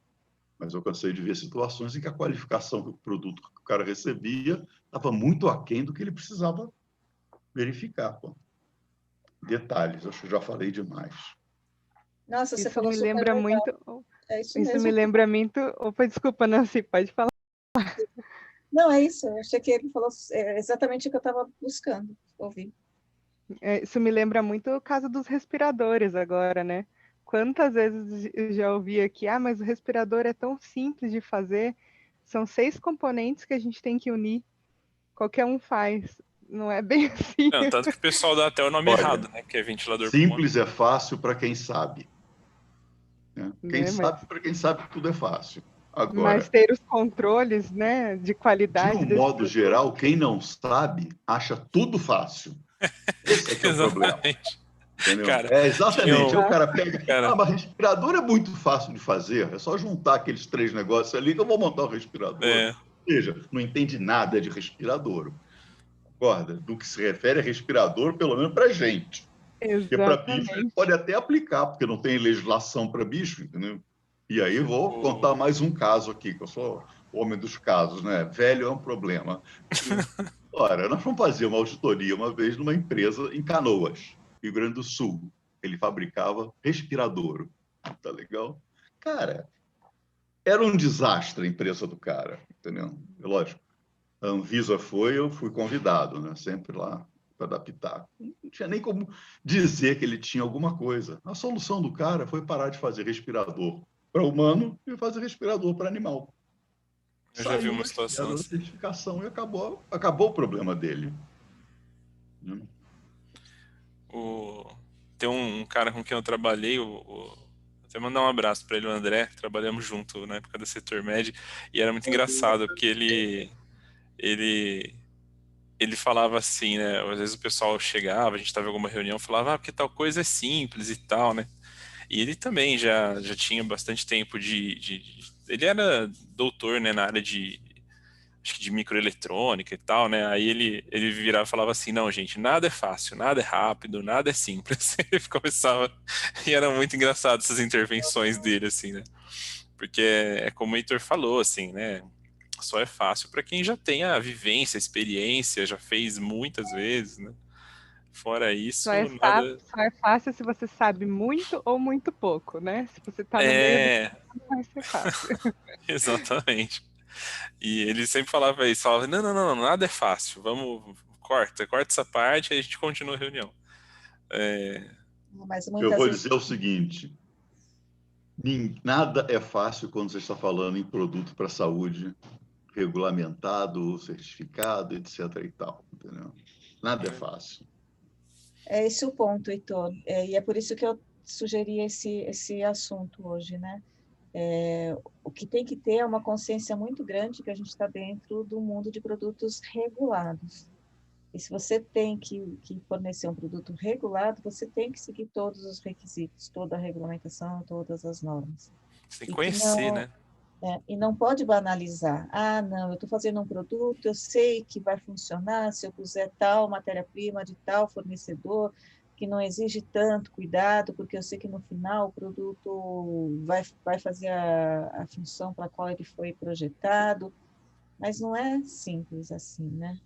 mas eu cansei de ver situações em que a qualificação do produto que o cara recebia estava muito aquém do que ele precisava verificar. Pô. Detalhes, acho que já falei demais. Nossa, você Isso falou me super lembra legal. muito. É isso Isso mesmo. me lembra muito. Opa, desculpa, Nancy, pode falar. Não, é isso. Eu achei que ele falou exatamente o que eu estava buscando ouvir. Isso me lembra muito o caso dos respiradores agora, né? Quantas vezes eu já ouvi aqui, mas o respirador é tão simples de fazer, são 6 componentes que a gente tem que unir, qualquer um faz. Não é bem assim. Não, tanto que o pessoal dá até o nome Olha, errado, né? Que é ventilador simples é fácil para quem sabe. Né? Quem Né? sabe, para quem sabe que tudo é fácil. Mas Agora, ter os controles, né, de de qualidade um desse modo produto, geral, quem não sabe acha tudo fácil. Esse é que é o problema. Exatamente. Entendeu? Cara, Exatamente. Aí o cara pega. Cara, Mas respirador é muito fácil de fazer. É só juntar aqueles 3 negócios ali que eu vou montar o respirador. é, Ou seja, não entende nada de respirador. Concorda? Do que se refere a respirador, pelo menos para gente. Porque para bicho ele exatamente. pode até aplicar, porque não tem legislação para bicho, entendeu? E aí vou contar mais um caso aqui, que eu sou homem dos casos, né? Velho é um problema. Ora, nós fomos fazer uma auditoria uma vez numa empresa em Canoas, Rio Grande do Sul. Ele fabricava respirador. Tá legal? Cara, era um desastre a empresa do cara, entendeu? Lógico, a Anvisa foi, eu fui convidado, né? Sempre lá para dar pitaco. Não tinha nem como dizer que ele tinha alguma coisa. A solução do cara foi parar de fazer respirador para humano e fazer respirador para animal. eu já vi Saiu uma situação da assim. certificação e acabou o problema dele. Tem um cara com quem eu trabalhei, até mandar um abraço para ele, o André, trabalhamos junto na época da Setor Med, e era muito engraçado, porque ele falava assim, né, às vezes o pessoal chegava, a gente estava em alguma reunião, falava, porque tal coisa é simples e tal, né, e ele também já tinha bastante tempo ele era doutor, né, na área acho que de microeletrônica e tal, né? Aí ele virava e falava assim, não, gente, nada é fácil, nada é rápido, nada é simples. Ele começava, e era muito engraçado essas intervenções dele, assim, né? Porque é como o Heitor falou, assim, né? Só é fácil para quem já tem a vivência, a experiência, já fez muitas vezes, né? Fora isso, nada... Só é fácil se você sabe muito ou muito pouco, né? Se você está no meio do É, caminho, não vai ser fácil. exatamente. E ele sempre falava isso, falava, não, nada é fácil, vamos, corta essa parte e a gente continua a reunião. Mas Eu muitas vou vezes dizer o seguinte, nada é fácil quando você está falando em produto para saúde, regulamentado, certificado, etc. e tal, entendeu? Nada é fácil. é esse o ponto, Heitor. E é por isso que eu sugeri esse assunto hoje, né? O que tem que ter é uma consciência muito grande que a gente está dentro do mundo de produtos regulados. E se você tem que fornecer um produto regulado, você tem que seguir todos os requisitos, toda a regulamentação, todas as normas. Você tem que conhecer, né? E não pode banalizar. Não, eu estou fazendo um produto, eu sei que vai funcionar se eu puser tal matéria-prima de tal fornecedor, que não exige tanto cuidado, porque eu sei que no final o produto vai fazer a função para a qual ele foi projetado, mas não é simples assim, né?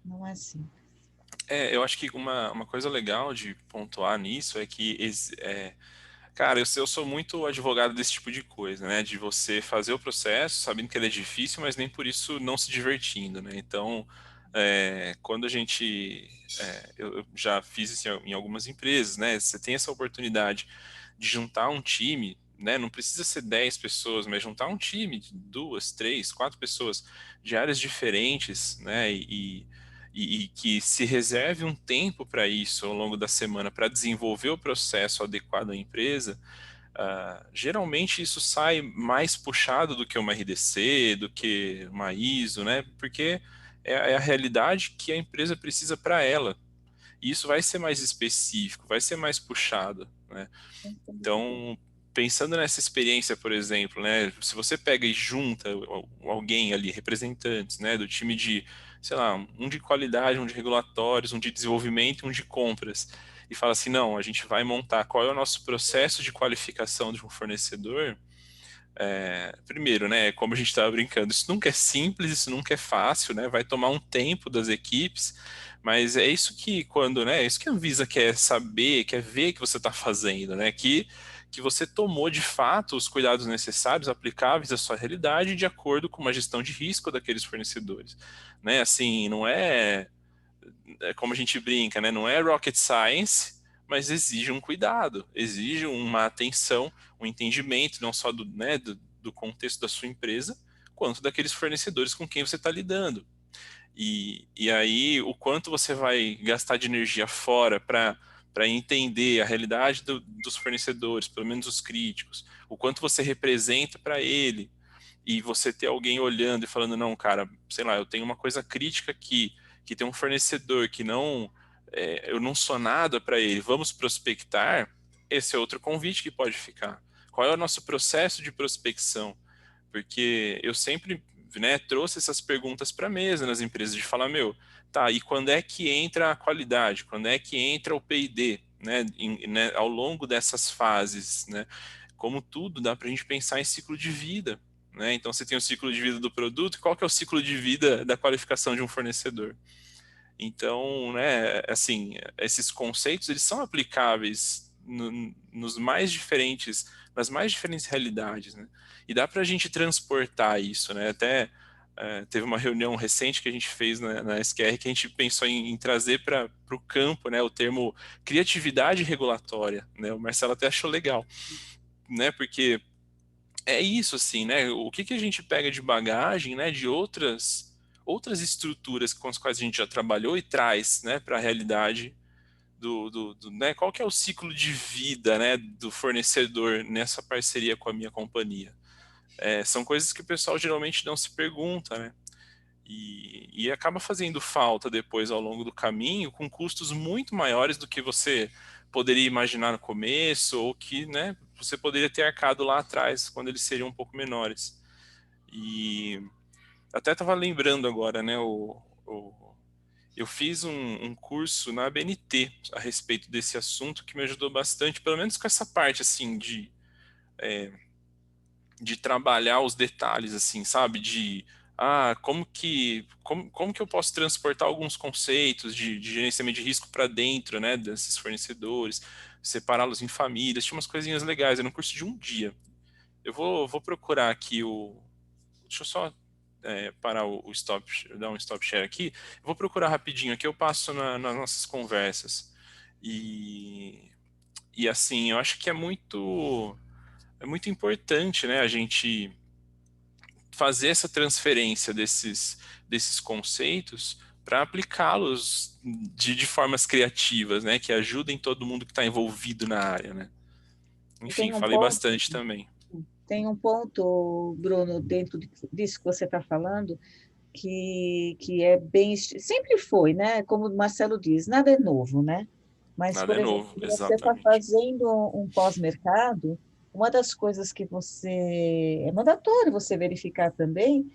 Não é simples. Eu acho que uma coisa legal de pontuar nisso é que, cara, eu sou muito advogado desse tipo de coisa, né? De você fazer o processo sabendo que ele é difícil, mas nem por isso não se divertindo, né? Então, quando eu já fiz isso em algumas empresas, né? Você tem essa oportunidade de juntar um time, né? Não precisa ser 10 pessoas, mas juntar um time de 2, 3, 4 pessoas de áreas diferentes, né? E que se reserve um tempo para isso ao longo da semana, para desenvolver o processo adequado à empresa, geralmente isso sai mais puxado do que uma RDC, do que uma ISO, né? Porque é a realidade que a empresa precisa para ela. E isso vai ser mais específico, vai ser mais puxado, né? Então, pensando nessa experiência, por exemplo, né, se você pega e junta alguém ali, representantes, né, do time de, sei lá, um de qualidade, um de regulatórios, um de desenvolvimento, um de compras, e fala assim, não, a gente vai montar qual é o nosso processo de qualificação de um fornecedor. Primeiro, né, como a gente estava brincando, isso nunca é simples, isso nunca é fácil, né, vai tomar um tempo das equipes, mas é isso que é isso que a Anvisa quer saber, quer ver que você está fazendo, né, que você tomou de fato os cuidados necessários, aplicáveis à sua realidade, de acordo com uma gestão de risco daqueles fornecedores, né, assim, não é como a gente brinca, né? Não é rocket science, mas exige um cuidado, exige uma atenção, um entendimento, não só do contexto da sua empresa, quanto daqueles fornecedores com quem você está lidando. E aí, o quanto você vai gastar de energia fora para entender a realidade dos fornecedores, pelo menos os críticos, o quanto você representa para ele, e você ter alguém olhando e falando, não, cara, sei lá, eu tenho uma coisa crítica aqui, que tem um fornecedor que eu não sou nada para ele, vamos prospectar, esse é outro convite que pode ficar. Qual é o nosso processo de prospecção? Porque eu sempre, né, trouxe essas perguntas para a mesa nas empresas, de falar, tá, e quando é que entra a qualidade? Quando é que entra o P&D, né, ao longo dessas fases, né? Como tudo, dá para a gente pensar em ciclo de vida, né? Então, você tem o ciclo de vida do produto, qual que é o ciclo de vida da qualificação de um fornecedor? Então, né, assim, esses conceitos, eles são aplicáveis nas mais diferentes realidades, né? E dá para a gente transportar isso, né? Até teve uma reunião recente que a gente fez na SQR, que a gente pensou em trazer para o campo, né, o termo criatividade regulatória, né? O Marcelo até achou legal, né? Porque é isso, assim, né? O que a gente pega de bagagem, né, de outras estruturas com as quais a gente já trabalhou e traz, né, para a realidade né? Qual que é o ciclo de vida, né, do fornecedor nessa parceria com a minha companhia? São coisas que o pessoal geralmente não se pergunta, né? E acaba fazendo falta depois ao longo do caminho, com custos muito maiores do que você poderia imaginar no começo, ou que, né, você poderia ter arcado lá atrás, quando eles seriam um pouco menores. E até estava lembrando agora, né, eu fiz um curso na ABNT a respeito desse assunto, que me ajudou bastante, pelo menos com essa parte, assim, de trabalhar os detalhes, assim, sabe? Como que eu posso transportar alguns conceitos de gerenciamento de risco para dentro, né, desses fornecedores, separá-los em famílias, tinha umas coisinhas legais, era um curso de um dia. Eu vou procurar aqui deixa eu só parar o stop, dar um stop share aqui, eu vou procurar rapidinho aqui, eu passo nas nossas conversas. E assim, eu acho que é muito importante, né, a gente fazer essa transferência desses conceitos para aplicá-los de formas criativas, né, que ajudem todo mundo que está envolvido na área, né. Enfim, falei bastante também. Tem um ponto, Bruno, dentro disso que você está falando, que é bem... Sempre foi, né? Como o Marcelo diz, nada é novo, né? Mas, Nada por é exemplo, novo, se você está exatamente. fazendo um pós-mercado, uma das coisas que é mandatório você verificar também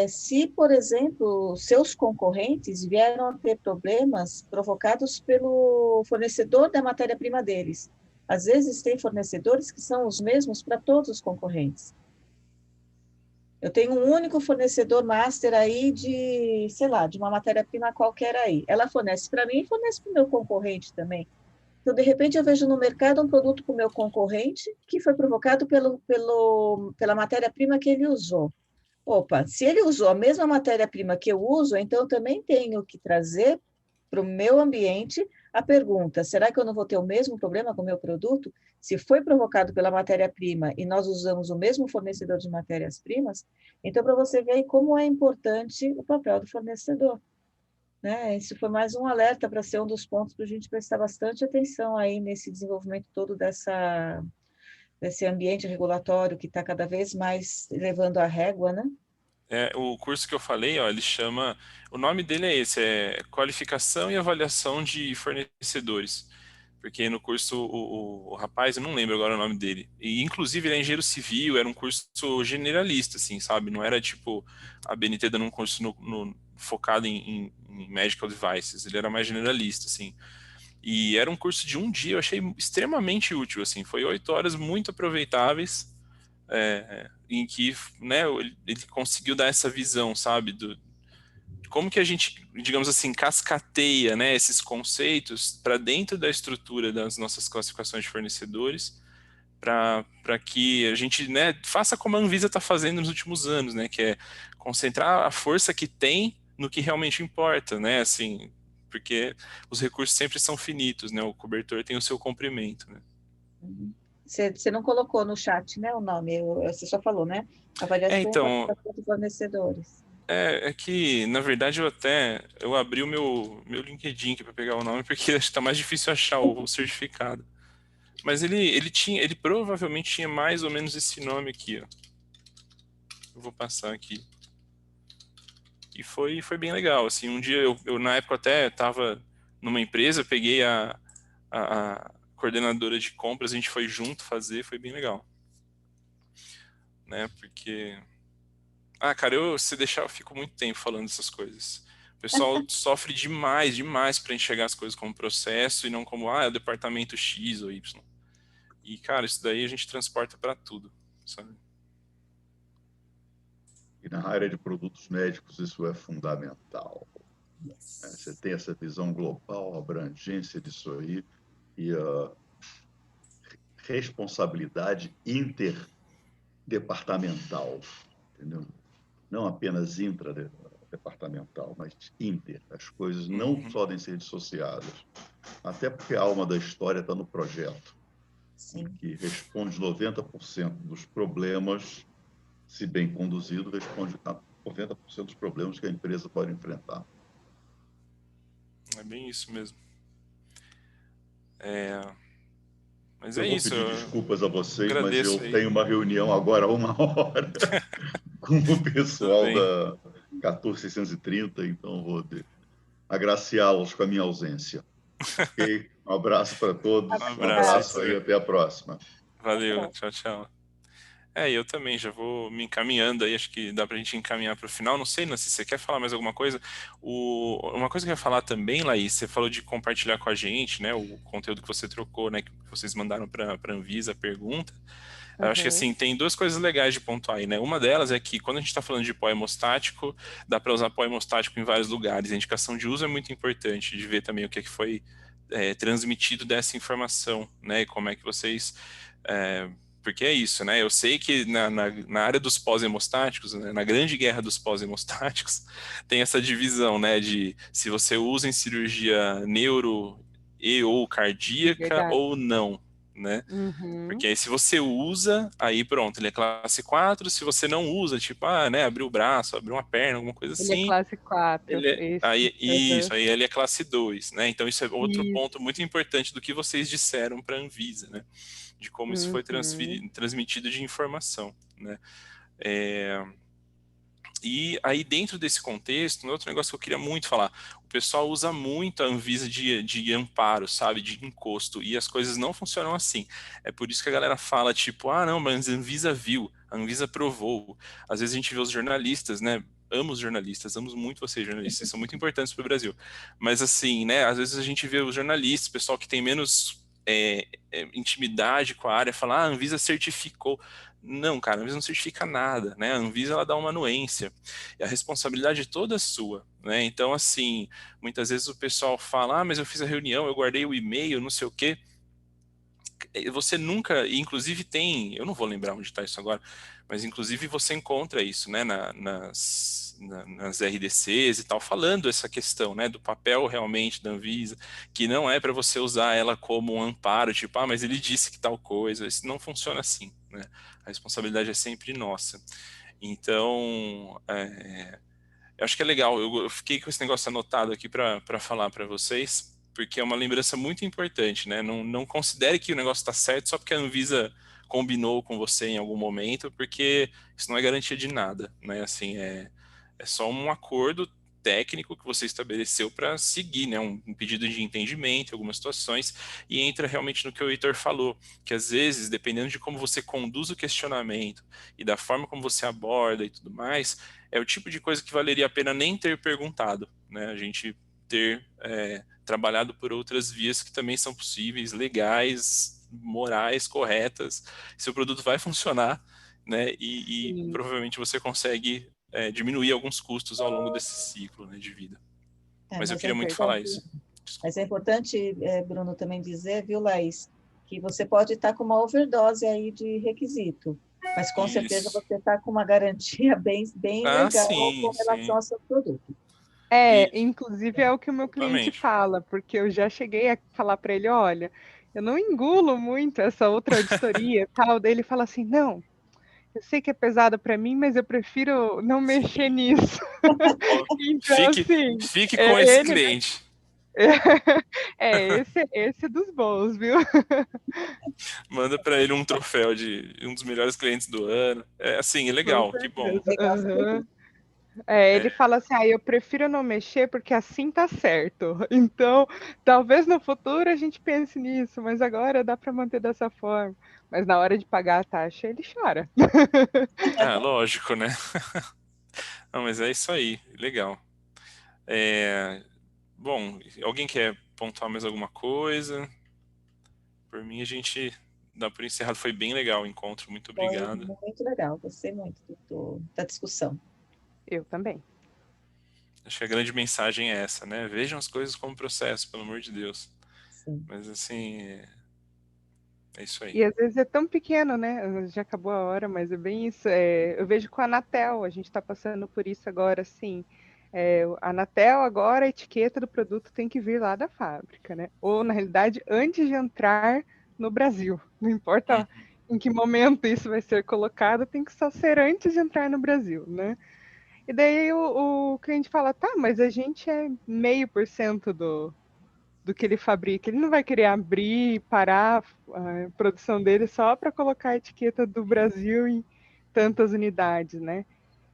se, por exemplo, seus concorrentes vieram a ter problemas provocados pelo fornecedor da matéria-prima deles. Às vezes, tem fornecedores que são os mesmos para todos os concorrentes. Eu tenho um único fornecedor master aí de, sei lá, de uma matéria-prima qualquer aí. Ela fornece para mim e fornece para o meu concorrente também. Então, de repente, eu vejo no mercado um produto para o meu concorrente que foi provocado pela matéria-prima que ele usou. Opa, se ele usou a mesma matéria-prima que eu uso, então eu também tenho que trazer para o meu ambiente a pergunta: será que eu não vou ter o mesmo problema com o meu produto? Se foi provocado pela matéria-prima e nós usamos o mesmo fornecedor de matérias-primas, então para você ver como é importante o papel do fornecedor. Né? Isso foi mais um alerta para ser um dos pontos para a gente prestar bastante atenção aí nesse desenvolvimento todo desse ambiente regulatório que está cada vez mais levando a régua, né? O curso que eu falei, ó, ele chama, o nome dele é esse, é Qualificação e Avaliação de Fornecedores. Porque no curso, o rapaz, eu não lembro agora o nome dele, e inclusive ele é engenheiro civil, era um curso generalista, assim, sabe? Não era tipo a BNT dando um curso focado em medical devices, ele era mais generalista, assim. E era um curso de um dia, eu achei extremamente útil, assim, foi 8 horas muito aproveitáveis, em que, né, ele conseguiu dar essa visão, sabe, de como que a gente, digamos assim, cascateia, né, esses conceitos para dentro da estrutura das nossas classificações de fornecedores, para que a gente, né, faça como a Anvisa está fazendo nos últimos anos, né, que é concentrar a força que tem no que realmente importa, né, assim, porque os recursos sempre são finitos, né? O cobertor tem o seu comprimento, né? Você não colocou no chat, né, o nome, você só falou, né? Avaliação Então, de fornecedores. é que, na verdade, eu abri o meu LinkedIn aqui para pegar o nome, porque acho que tá mais difícil achar o certificado. Mas ele provavelmente tinha mais ou menos esse nome aqui, ó. Eu vou passar aqui. E foi bem legal, assim, um dia eu na época até estava numa empresa, peguei a coordenadora de compras, a gente foi junto fazer, foi bem legal. Né, porque... cara, se deixar, eu fico muito tempo falando essas coisas. O pessoal sofre demais para enxergar as coisas como processo e não como, é o departamento X ou Y. E, cara, isso daí a gente transporta para tudo, sabe? E na área de produtos médicos isso é fundamental. Você tem essa visão global, a abrangência disso aí e a responsabilidade interdepartamental, entendeu? Não apenas intradepartamental, mas inter. As coisas não podem ser dissociadas, até porque a alma da história está no projeto, que responde 90% dos problemas, se bem conduzido, responde a 90% dos problemas que a empresa pode enfrentar. É bem isso mesmo. Mas eu é vou isso. pedir desculpas a vocês, mas eu aí. tenho uma reunião agora a 1h com o pessoal da 14630, então vou agraciá-los com a minha ausência. Ok? Um abraço para todos. Um abraço E até a próxima. Valeu, tchau. Eu também já vou me encaminhando aí, acho que dá pra gente encaminhar para o final. Não sei, Nancy, você quer falar mais alguma coisa? Uma coisa que eu ia falar também, Laís, você falou de compartilhar com a gente, né, o conteúdo que você trocou, né, que vocês mandaram para a Anvisa, a pergunta. Eu acho que assim, tem duas coisas legais de pontuar aí, né? Uma delas é que quando a gente está falando de pó hemostático, dá para usar pó hemostático em vários lugares. A indicação de uso é muito importante, de ver também o que foi transmitido dessa informação, né? E como é que vocês... porque é isso, né? Eu sei que na área dos pós-hemostáticos, né, na grande guerra dos pós-hemostáticos, tem essa divisão, né? De se você usa em cirurgia neuro e ou cardíaca ou não, né? Porque aí se você usa, aí pronto, ele é classe 4, se você não usa, tipo, né, abriu o braço, abriu uma perna, alguma coisa assim. Ele é classe 4. Aí ele é classe 2, né? Então isso é outro ponto muito importante do que vocês disseram para a Anvisa, né? De como isso foi transmitido de informação, né? E aí dentro desse contexto, um outro negócio que eu queria muito falar, o pessoal usa muito a Anvisa de amparo, sabe, de encosto, e as coisas não funcionam assim. É por isso que a galera fala, tipo, não, mas a Anvisa viu, a Anvisa provou. Às vezes a gente vê os jornalistas, né, amo os jornalistas, amo muito vocês jornalistas, vocês são muito importantes para o Brasil. Mas assim, né, às vezes a gente vê os jornalistas, pessoal que tem menos intimidade com a área, falar, a Anvisa certificou. Não, cara, a Anvisa não certifica nada, né? A Anvisa, ela dá uma anuência. E a responsabilidade é toda sua, né? Então, assim, muitas vezes o pessoal fala, mas eu fiz a reunião, eu guardei o e-mail, não sei o quê. Você nunca, inclusive tem, eu não vou lembrar onde está isso agora, mas inclusive você encontra isso, né, nas RDCs e tal, falando essa questão, né, do papel realmente da Anvisa, que não é para você usar ela como um amparo, tipo, mas ele disse que tal coisa, isso não funciona assim, né, a responsabilidade é sempre nossa. Então, eu acho que é legal, eu fiquei com esse negócio anotado aqui para falar para vocês, porque é uma lembrança muito importante, né? Não considere que o negócio está certo só porque a Anvisa combinou com você em algum momento, porque isso não é garantia de nada, né? Assim, é só um acordo técnico que você estabeleceu para seguir, né? Um pedido de entendimento em algumas situações, e entra realmente no que o Heitor falou, que às vezes, dependendo de como você conduz o questionamento e da forma como você aborda e tudo mais, é o tipo de coisa que valeria a pena nem ter perguntado, né? A gente ter trabalhado por outras vias que também são possíveis, legais, morais, corretas. Seu produto vai funcionar, né? E provavelmente você consegue diminuir alguns custos ao longo desse ciclo, né, de vida. Mas eu queria muito falar isso. Mas é importante, Bruno, também dizer, viu, Laís, que você pode estar com uma overdose aí de requisito, mas com certeza você está com uma garantia bem legal com relação ao seu produto. E, Inclusive é o que o meu cliente exatamente. fala, porque eu já cheguei a falar para ele, olha, eu não engulo muito essa outra auditoria e tal. Daí ele fala assim, não, eu sei que é pesado para mim, mas eu prefiro não mexer nisso. Ó, Então, fique, assim, fique com esse ele, né? cliente. Esse dos bons, viu? Manda para ele um troféu de um dos melhores clientes do ano. É assim, é Com legal, que bom. certeza. Legal saber. Aham. Ele fala assim, eu prefiro não mexer porque assim tá certo. Então, talvez no futuro a gente pense nisso, mas agora dá para manter dessa forma. Mas na hora de pagar a taxa, ele chora. Ah, lógico, né? Não, mas é isso aí, legal. É, bom, alguém quer pontuar mais alguma coisa? Por mim, a gente dá por encerrado. Foi bem legal o encontro. Muito Foi obrigado. muito legal, gostei muito da discussão. Eu também. Acho que a grande mensagem é essa, né? Vejam as coisas como processo, pelo amor de Deus. Sim. Mas assim, é isso aí. E às vezes é tão pequeno, né? Já acabou a hora, mas é bem isso. Eu vejo com a Anatel, a gente está passando por isso agora, assim. A Anatel agora, a etiqueta do produto tem que vir lá da fábrica, né? Ou, na realidade, antes de entrar no Brasil. Não importa em que momento isso vai ser colocado, tem que só ser antes de entrar no Brasil, né? E daí o cliente fala, tá, mas a gente é 0,5% do que ele fabrica. Ele não vai querer abrir e parar a produção dele só para colocar a etiqueta do Brasil em tantas unidades, né?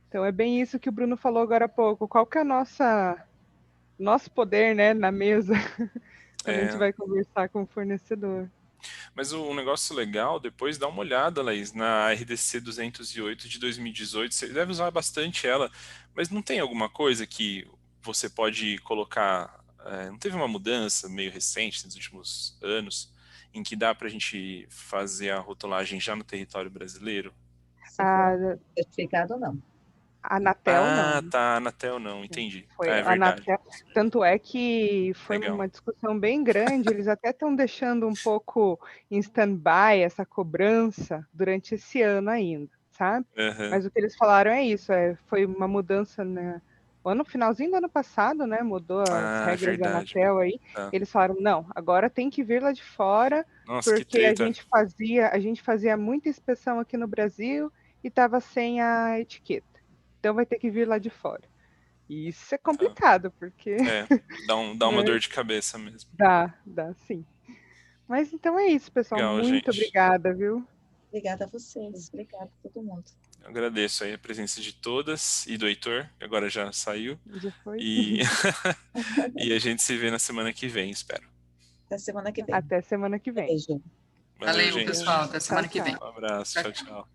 Então é bem isso que o Bruno falou agora há pouco. Qual que é nosso poder, né, na mesa quando a gente vai conversar com o fornecedor? Mas o negócio legal, depois dá uma olhada, Laís, na RDC 208 de 2018. Você deve usar bastante ela, mas não tem alguma coisa que você pode colocar? Não teve uma mudança meio recente nos últimos anos em que dá para a gente fazer a rotulagem já no território brasileiro? Se for certificado, não. A Anatel, Ah, não. tá. Anatel não, entendi. Foi É a verdade. Anatel. Tanto é que foi Legal. uma discussão bem grande. Eles até estão deixando um pouco em stand-by essa cobrança durante esse ano ainda, sabe? Uhum. Mas o que eles falaram é isso, foi uma mudança, né? No finalzinho do ano passado, né? Mudou as Ah, regras da verdade. Anatel aí. Tá. Eles falaram, não, agora tem que vir lá de fora, Nossa, que porque a treta. gente fazia muita inspeção aqui no Brasil e estava sem a etiqueta. Então vai ter que vir lá de fora. E isso é Tá. complicado, porque Dá uma né, dor de cabeça mesmo. dá sim. Mas então é isso, pessoal. Legal, Muito gente. obrigada, viu? Obrigada a vocês, obrigada a todo mundo. Eu agradeço aí a presença de todas e do Heitor, que agora já saiu. Já foi? E, e a gente se vê na semana que vem, espero. Até semana que vem. Até semana que vem. Beijo. Valeu, Valeu, gente. pessoal. Até Tchau, semana que vem. tchau. Um abraço. Tchau, tchau.